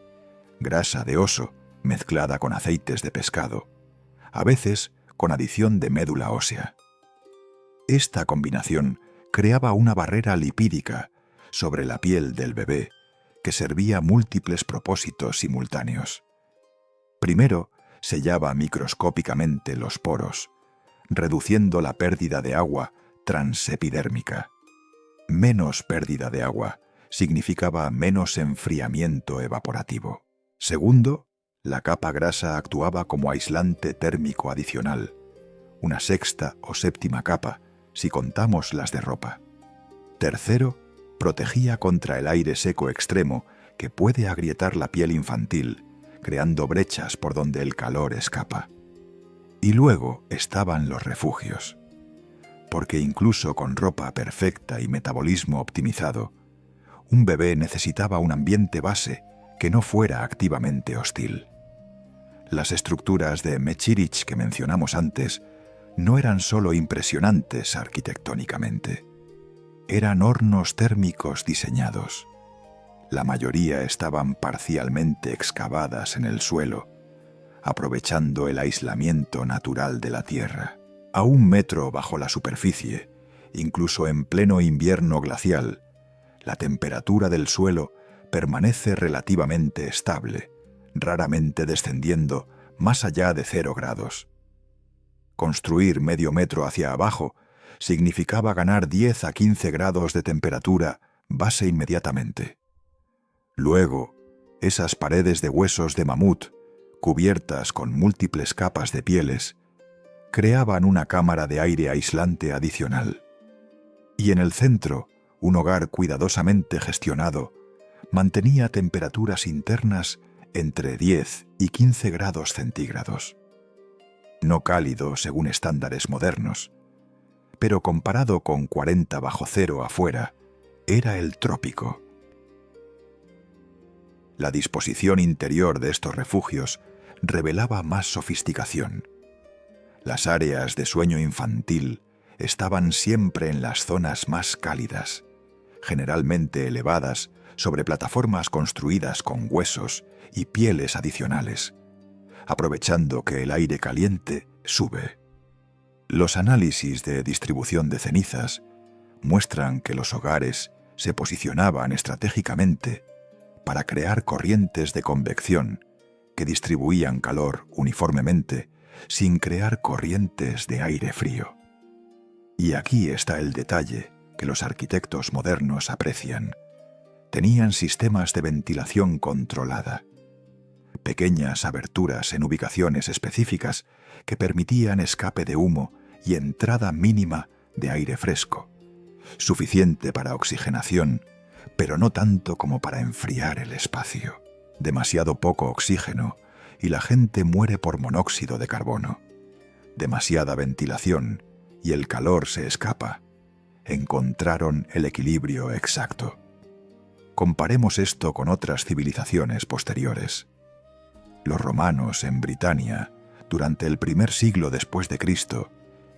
grasa de oso mezclada con aceites de pescado, a veces con adición de médula ósea. Esta combinación creaba una barrera lipídica sobre la piel del bebé que servía a múltiples propósitos simultáneos. Primero, sellaba microscópicamente los poros, reduciendo la pérdida de agua transepidérmica. Menos pérdida de agua significaba menos enfriamiento evaporativo. Segundo, la capa grasa actuaba como aislante térmico adicional, una sexta o séptima capa si contamos las de ropa. Tercero, protegía contra el aire seco extremo que puede agrietar la piel infantil, creando brechas por donde el calor escapa. Y luego estaban los refugios, porque incluso con ropa perfecta y metabolismo optimizado, un bebé necesitaba un ambiente base que no fuera activamente hostil. Las estructuras de Mechírich que mencionamos antes no eran solo impresionantes arquitectónicamente, eran hornos térmicos diseñados. La mayoría estaban parcialmente excavadas en el suelo, aprovechando el aislamiento natural de la tierra. A 1 metro bajo la superficie, incluso en pleno invierno glacial, la temperatura del suelo permanece relativamente estable, raramente descendiendo más allá de 0 grados. Construir medio metro hacia abajo significaba ganar 10 a 15 grados de temperatura base inmediatamente. Luego, esas paredes de huesos de mamut, cubiertas con múltiples capas de pieles, creaban una cámara de aire aislante adicional. Y en el centro, un hogar cuidadosamente gestionado mantenía temperaturas internas entre 10 y 15 grados centígrados. No cálido según estándares modernos, pero comparado con 40 bajo cero afuera, era el trópico. La disposición interior de estos refugios revelaba más sofisticación. Las áreas de sueño infantil estaban siempre en las zonas más cálidas, generalmente elevadas sobre plataformas construidas con huesos y pieles adicionales, aprovechando que el aire caliente sube. Los análisis de distribución de cenizas muestran que los hogares se posicionaban estratégicamente para crear corrientes de convección que distribuían calor uniformemente sin crear corrientes de aire frío. Y aquí está el detalle que los arquitectos modernos aprecian. Tenían sistemas de ventilación controlada, pequeñas aberturas en ubicaciones específicas que permitían escape de humo y entrada mínima de aire fresco, suficiente para oxigenación, pero no tanto como para enfriar el espacio. Demasiado poco oxígeno y la gente muere por monóxido de carbono. Demasiada ventilación y el calor se escapa. Encontraron el equilibrio exacto. Comparemos esto con otras civilizaciones posteriores. Los romanos en Britania, durante el primer siglo después de Cristo,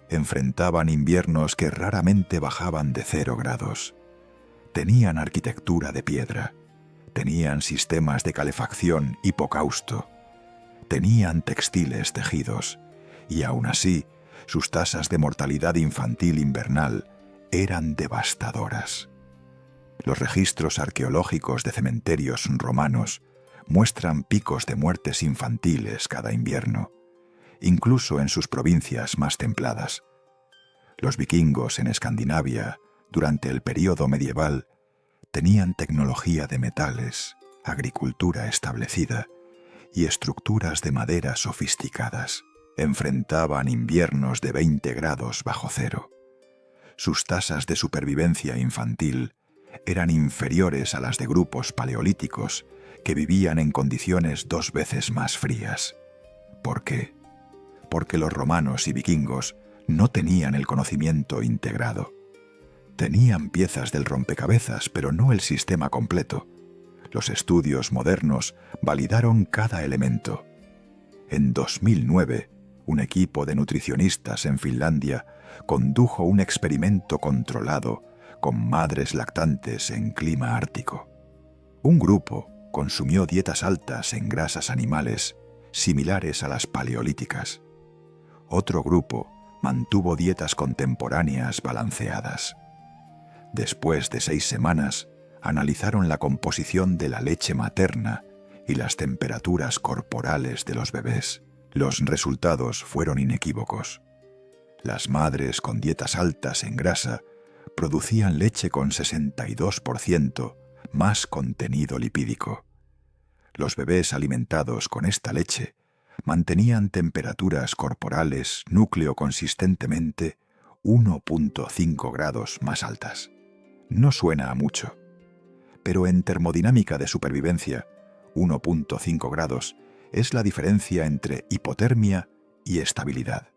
enfrentaban inviernos que raramente bajaban de 0 grados. Tenían arquitectura de piedra, tenían sistemas de calefacción hipocausto, tenían textiles tejidos, y aún así, sus tasas de mortalidad infantil invernal eran devastadoras. Los registros arqueológicos de cementerios romanos muestran picos de muertes infantiles cada invierno, incluso en sus provincias más templadas. Los vikingos en Escandinavia, durante el período medieval, tenían tecnología de metales, agricultura establecida y estructuras de madera sofisticadas. Enfrentaban inviernos de 20 grados bajo cero. Sus tasas de supervivencia infantil eran inferiores a las de grupos paleolíticos que vivían en condiciones 2 veces más frías. ¿Por qué? Porque los romanos y vikingos no tenían el conocimiento integrado. Tenían piezas del rompecabezas, pero no el sistema completo. Los estudios modernos validaron cada elemento. En 2009, un equipo de nutricionistas en Finlandia condujo un experimento controlado con madres lactantes en clima ártico. Un grupo consumió dietas altas en grasas animales, similares a las paleolíticas. Otro grupo mantuvo dietas contemporáneas balanceadas. Después de 6 semanas, analizaron la composición de la leche materna y las temperaturas corporales de los bebés. Los resultados fueron inequívocos. Las madres con dietas altas en grasa producían leche con 62% más contenido lipídico. Los bebés alimentados con esta leche mantenían temperaturas corporales núcleo consistentemente 1.5 grados más altas. No suena a mucho, pero en termodinámica de supervivencia, 1.5 grados es la diferencia entre hipotermia y estabilidad.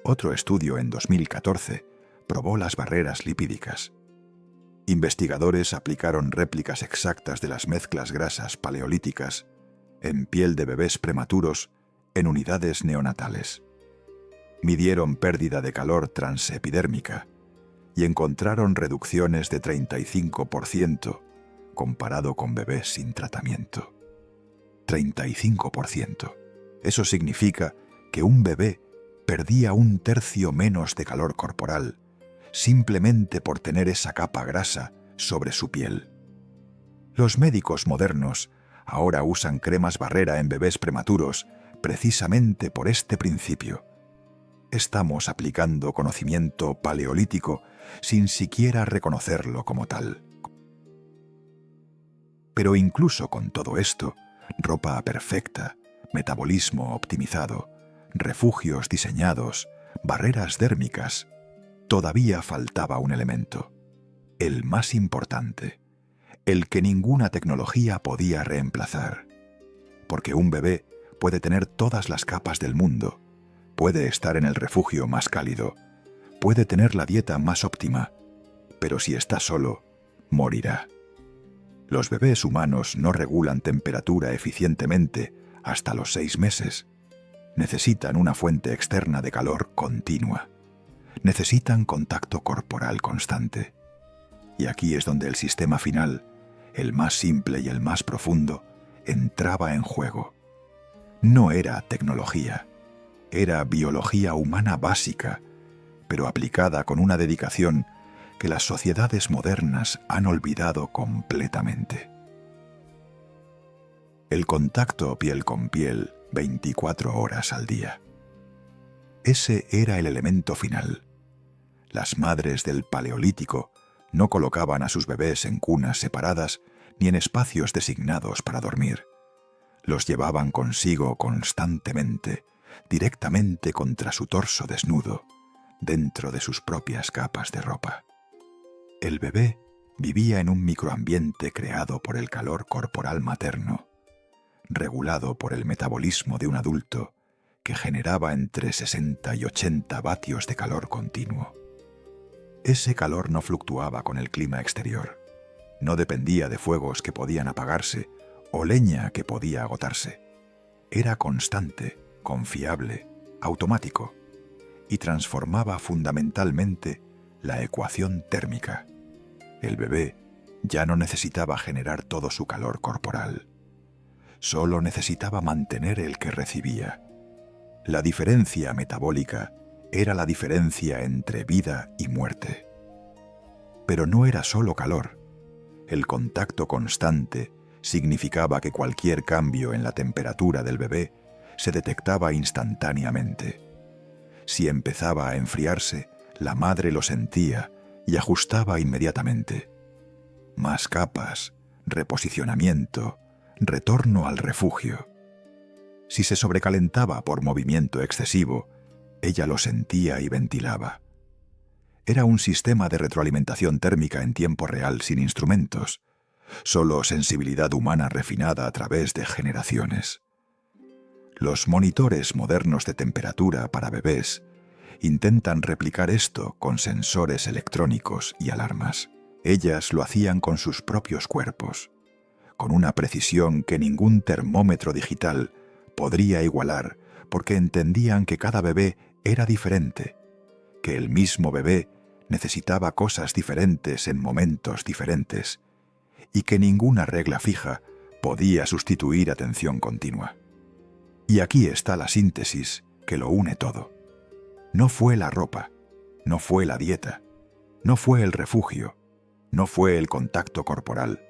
Otro estudio en 2014 probó las barreras lipídicas. Investigadores aplicaron réplicas exactas de las mezclas grasas paleolíticas en piel de bebés prematuros en unidades neonatales. Midieron pérdida de calor transepidérmica y encontraron reducciones de 35% comparado con bebés sin tratamiento. 35%. Eso significa que un bebé perdía 1/3 menos de calor corporal simplemente por tener esa capa grasa sobre su piel. Los médicos modernos ahora usan cremas barrera en bebés prematuros precisamente por este principio. Estamos aplicando conocimiento paleolítico sin siquiera reconocerlo como tal. Pero incluso con todo esto, ropa perfecta, metabolismo optimizado, refugios diseñados, barreras dérmicas, todavía faltaba un elemento, el más importante, el que ninguna tecnología podía reemplazar. Porque un bebé puede tener todas las capas del mundo, puede estar en el refugio más cálido, puede tener la dieta más óptima, pero si está solo, morirá. Los bebés humanos no regulan temperatura eficientemente hasta los 6 meses. Necesitan una fuente externa de calor continua. Necesitan contacto corporal constante. Y aquí es donde el sistema final, el más simple y el más profundo, entraba en juego. No era tecnología, era biología humana básica, pero aplicada con una dedicación que las sociedades modernas han olvidado completamente. El contacto piel con piel 24 horas al día. Ese era el elemento final. Las madres del Paleolítico no colocaban a sus bebés en cunas separadas ni en espacios designados para dormir. Los llevaban consigo constantemente, directamente contra su torso desnudo, dentro de sus propias capas de ropa. El bebé vivía en un microambiente creado por el calor corporal materno, regulado por el metabolismo de un adulto que generaba entre 60 y 80 vatios de calor continuo. Ese calor no fluctuaba con el clima exterior, no dependía de fuegos que podían apagarse o leña que podía agotarse. Era constante, confiable, automático y transformaba fundamentalmente la ecuación térmica. El bebé ya no necesitaba generar todo su calor corporal. Solo necesitaba mantener el que recibía. La diferencia metabólica era la diferencia entre vida y muerte. Pero no era solo calor. El contacto constante significaba que cualquier cambio en la temperatura del bebé se detectaba instantáneamente. Si empezaba a enfriarse, la madre lo sentía y ajustaba inmediatamente. Más capas, reposicionamiento, retorno al refugio. Si se sobrecalentaba por movimiento excesivo, ella lo sentía y ventilaba. Era un sistema de retroalimentación térmica en tiempo real sin instrumentos, solo sensibilidad humana refinada a través de generaciones. Los monitores modernos de temperatura para bebés intentan replicar esto con sensores electrónicos y alarmas. Ellas lo hacían con sus propios cuerpos, con una precisión que ningún termómetro digital podría igualar, porque entendían que cada bebé era diferente, que el mismo bebé necesitaba cosas diferentes en momentos diferentes, y que ninguna regla fija podía sustituir atención continua. Y aquí está la síntesis que lo une todo. No fue la ropa, no fue la dieta, no fue el refugio, no fue el contacto corporal.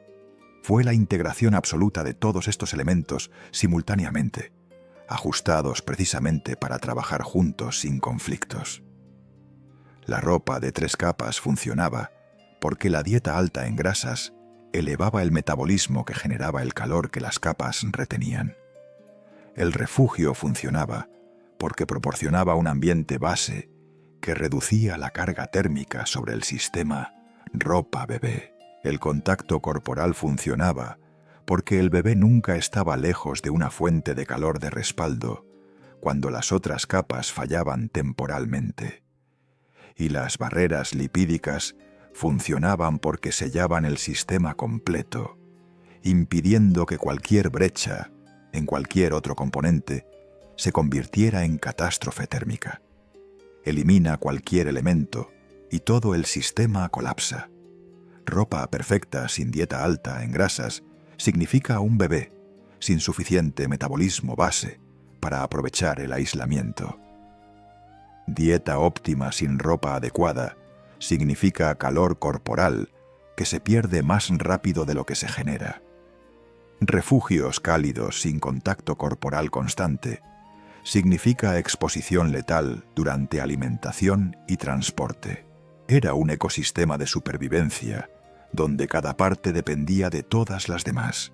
Fue la integración absoluta de todos estos elementos simultáneamente, ajustados precisamente para trabajar juntos sin conflictos. La ropa de 3 capas funcionaba porque la dieta alta en grasas elevaba el metabolismo que generaba el calor que las capas retenían. El refugio funcionaba porque proporcionaba un ambiente base que reducía la carga térmica sobre el sistema ropa-bebé. El contacto corporal funcionaba porque el bebé nunca estaba lejos de una fuente de calor de respaldo cuando las otras capas fallaban temporalmente. Y las barreras lipídicas funcionaban porque sellaban el sistema completo, impidiendo que cualquier brecha en cualquier otro componente se convirtiera en catástrofe térmica. Elimina cualquier elemento y todo el sistema colapsa. Ropa perfecta sin dieta alta en grasas significa un bebé sin suficiente metabolismo base para aprovechar el aislamiento. Dieta óptima sin ropa adecuada significa calor corporal que se pierde más rápido de lo que se genera. Refugios cálidos sin contacto corporal constante significa exposición letal durante alimentación y transporte. Era un ecosistema de supervivencia donde cada parte dependía de todas las demás,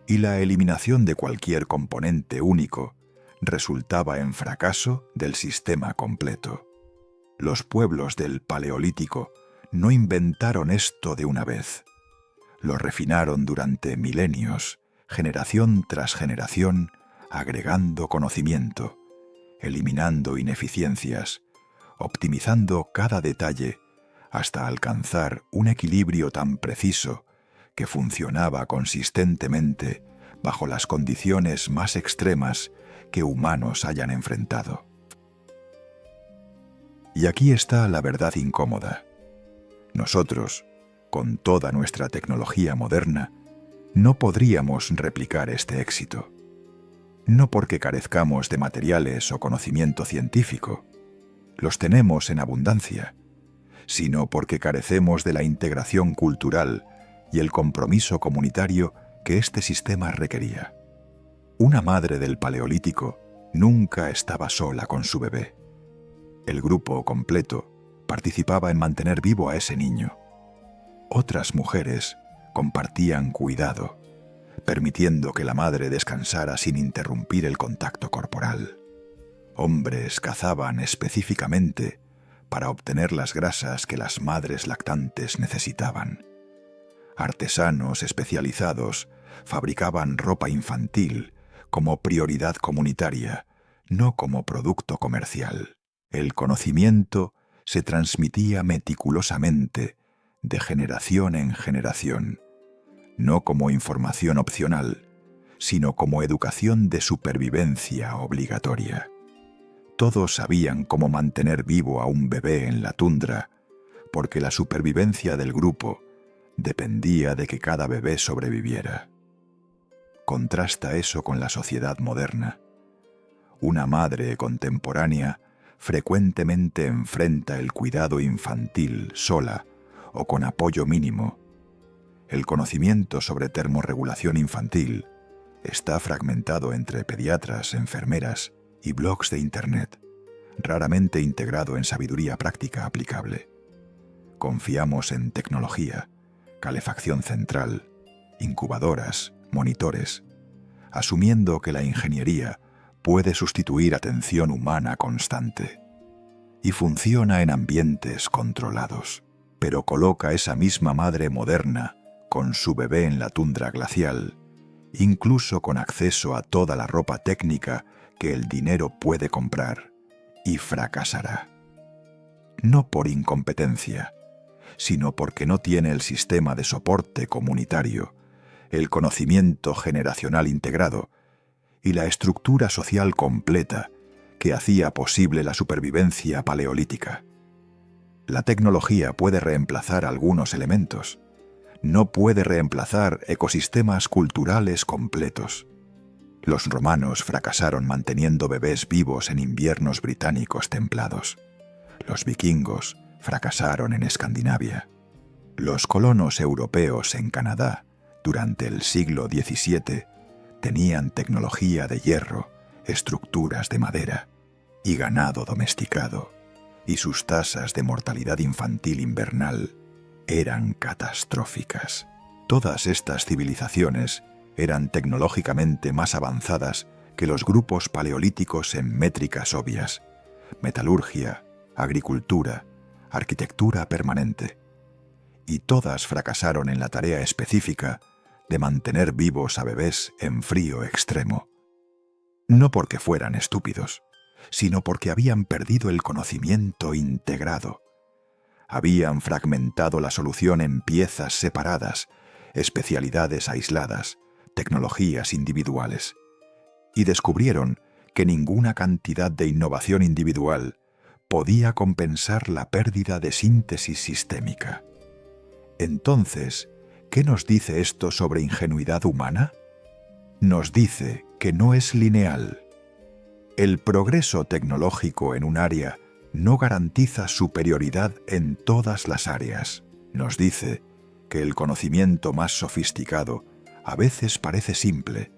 y la eliminación de cualquier componente único resultaba en fracaso del sistema completo. Los pueblos del Paleolítico no inventaron esto de una vez. Lo refinaron durante milenios, generación tras generación, agregando conocimiento, eliminando ineficiencias, optimizando cada detalle hasta alcanzar un equilibrio tan preciso que funcionaba consistentemente bajo las condiciones más extremas que humanos hayan enfrentado. Y aquí está la verdad incómoda. Nosotros, con toda nuestra tecnología moderna, no podríamos replicar este éxito. No porque carezcamos de materiales o conocimiento científico, los tenemos en abundancia, sino porque carecemos de la integración cultural y el compromiso comunitario que este sistema requería. Una madre del Paleolítico nunca estaba sola con su bebé. El grupo completo participaba en mantener vivo a ese niño. Otras mujeres compartían cuidado, permitiendo que la madre descansara sin interrumpir el contacto corporal. Hombres cazaban específicamente para obtener las grasas que las madres lactantes necesitaban. Artesanos especializados fabricaban ropa infantil como prioridad comunitaria, no como producto comercial. El conocimiento se transmitía meticulosamente de generación en generación, no como información opcional, sino como educación de supervivencia obligatoria. Todos sabían cómo mantener vivo a un bebé en la tundra, porque la supervivencia del grupo dependía de que cada bebé sobreviviera. Contrasta eso con la sociedad moderna. Una madre contemporánea frecuentemente enfrenta el cuidado infantil sola o con apoyo mínimo. El conocimiento sobre termorregulación infantil está fragmentado entre pediatras, enfermeras y blogs de Internet, raramente integrado en sabiduría práctica aplicable. Confiamos en tecnología, calefacción central, incubadoras, monitores, asumiendo que la ingeniería puede sustituir atención humana constante. Y funciona en ambientes controlados, pero coloca esa misma madre moderna con su bebé en la tundra glacial, incluso con acceso a toda la ropa técnica que el dinero puede comprar, y fracasará. no por incompetencia, sino porque no tiene el sistema de soporte comunitario, el conocimiento generacional integrado y la estructura social completa que hacía posible la supervivencia paleolítica. La tecnología puede reemplazar algunos elementos, no puede reemplazar ecosistemas culturales completos. Los romanos fracasaron manteniendo bebés vivos en inviernos británicos templados. Los vikingos fracasaron en Escandinavia. Los colonos europeos en Canadá, durante el siglo XVII, tenían tecnología de hierro, estructuras de madera y ganado domesticado, y sus tasas de mortalidad infantil invernal eran catastróficas. Todas estas civilizaciones eran tecnológicamente más avanzadas que los grupos paleolíticos en métricas obvias: metalurgia, agricultura, arquitectura permanente. Y todas fracasaron en la tarea específica de mantener vivos a bebés en frío extremo. No porque fueran estúpidos, sino porque habían perdido el conocimiento integrado. Habían fragmentado la solución en piezas separadas, especialidades aisladas, tecnologías individuales, y descubrieron que ninguna cantidad de innovación individual podía compensar la pérdida de síntesis sistémica. Entonces, ¿qué nos dice esto sobre ingenuidad humana? Nos dice que no es lineal. El progreso tecnológico en un área no garantiza superioridad en todas las áreas. Nos dice que el conocimiento más sofisticado a veces parece simple,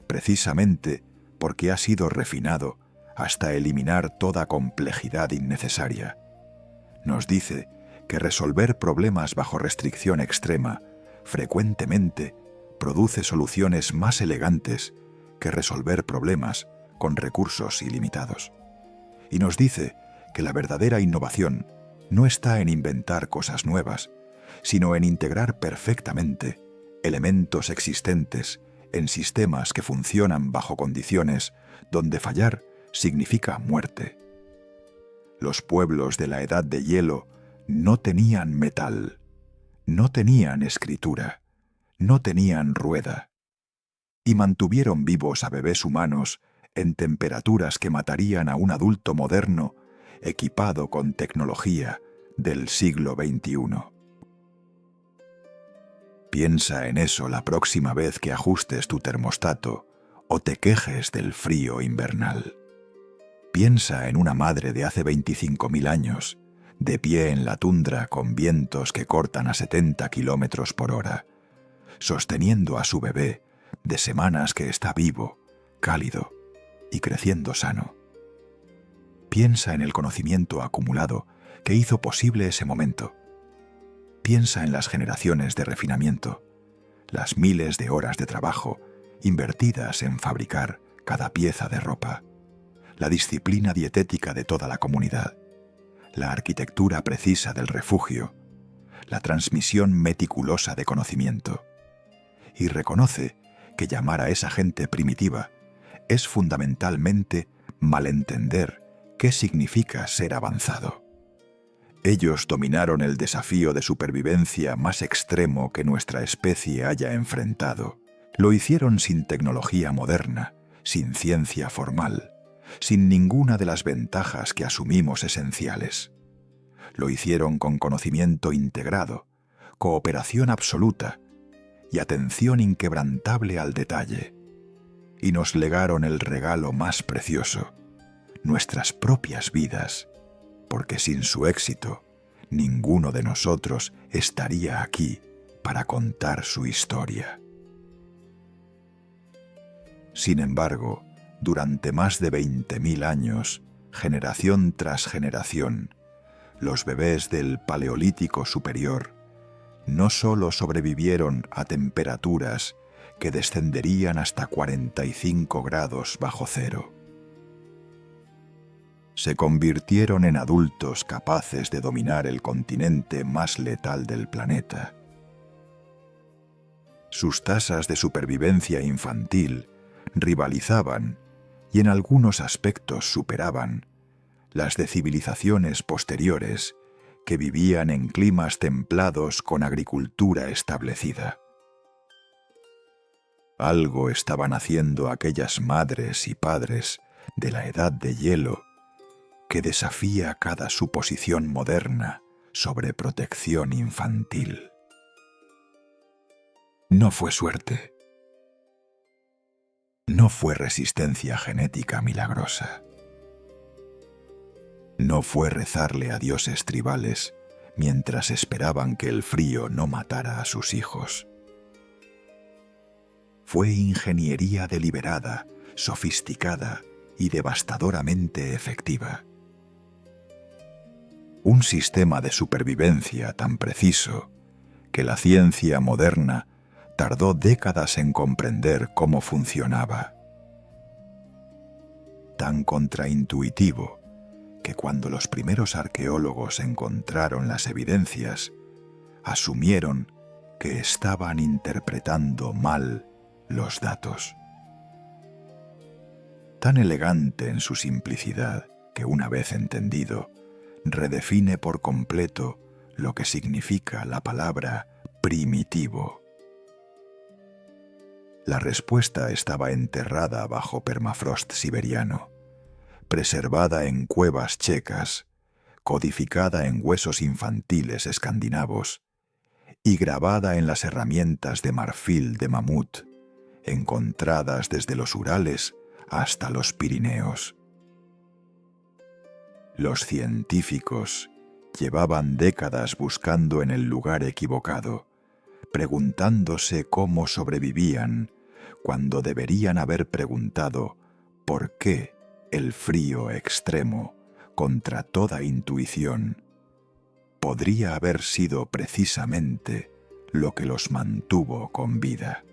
precisamente porque ha sido refinado hasta eliminar toda complejidad innecesaria. Nos dice que resolver problemas bajo restricción extrema frecuentemente produce soluciones más elegantes que resolver problemas con recursos ilimitados. Y nos dice que la verdadera innovación no está en inventar cosas nuevas, sino en integrar perfectamente elementos existentes en sistemas que funcionan bajo condiciones donde fallar significa muerte. Los pueblos de la Edad de Hielo no tenían metal, no tenían escritura, no tenían rueda, y mantuvieron vivos a bebés humanos en temperaturas que matarían a un adulto moderno equipado con tecnología del siglo XXI. Piensa en eso la próxima vez que ajustes tu termostato o te quejes del frío invernal. Piensa en una madre de hace 25.000 años, de pie en la tundra con vientos que cortan a 70 kilómetros por hora, sosteniendo a su bebé de semanas que está vivo, cálido y creciendo sano. Piensa en el conocimiento acumulado que hizo posible ese momento. Piensa en las generaciones de refinamiento, las miles de horas de trabajo invertidas en fabricar cada pieza de ropa, la disciplina dietética de toda la comunidad, la arquitectura precisa del refugio, la transmisión meticulosa de conocimiento. Y reconoce que llamar a esa gente primitiva es fundamentalmente malentender qué significa ser avanzado. Ellos dominaron el desafío de supervivencia más extremo que nuestra especie haya enfrentado. Lo hicieron sin tecnología moderna, sin ciencia formal, sin ninguna de las ventajas que asumimos esenciales. Lo hicieron con conocimiento integrado, cooperación absoluta y atención inquebrantable al detalle. Y nos legaron el regalo más precioso, nuestras propias vidas, porque sin su éxito, ninguno de nosotros estaría aquí para contar su historia. Sin embargo, durante más de 20.000 años, generación tras generación, los bebés del Paleolítico Superior no solo sobrevivieron a temperaturas que descenderían hasta 45 grados bajo cero. Se convirtieron en adultos capaces de dominar el continente más letal del planeta. Sus tasas de supervivencia infantil rivalizaban y en algunos aspectos superaban las de civilizaciones posteriores que vivían en climas templados con agricultura establecida. Algo estaban haciendo aquellas madres y padres de la edad de hielo que desafía cada suposición moderna sobre protección infantil. No fue suerte. No fue resistencia genética milagrosa. No fue rezarle a dioses tribales mientras esperaban que el frío no matara a sus hijos. Fue ingeniería deliberada, sofisticada y devastadoramente efectiva. Un sistema de supervivencia tan preciso que la ciencia moderna tardó décadas en comprender cómo funcionaba. Tan contraintuitivo que cuando los primeros arqueólogos encontraron las evidencias, asumieron que estaban interpretando mal los datos. Tan elegante en su simplicidad que, una vez entendido, redefine por completo lo que significa la palabra primitivo. La respuesta estaba enterrada bajo permafrost siberiano, preservada en cuevas checas, codificada en huesos infantiles escandinavos y grabada en las herramientas de marfil de mamut, encontradas desde los Urales hasta los Pirineos. Los científicos llevaban décadas buscando en el lugar equivocado, preguntándose cómo sobrevivían, cuando deberían haber preguntado por qué el frío extremo, contra toda intuición, podría haber sido precisamente lo que los mantuvo con vida.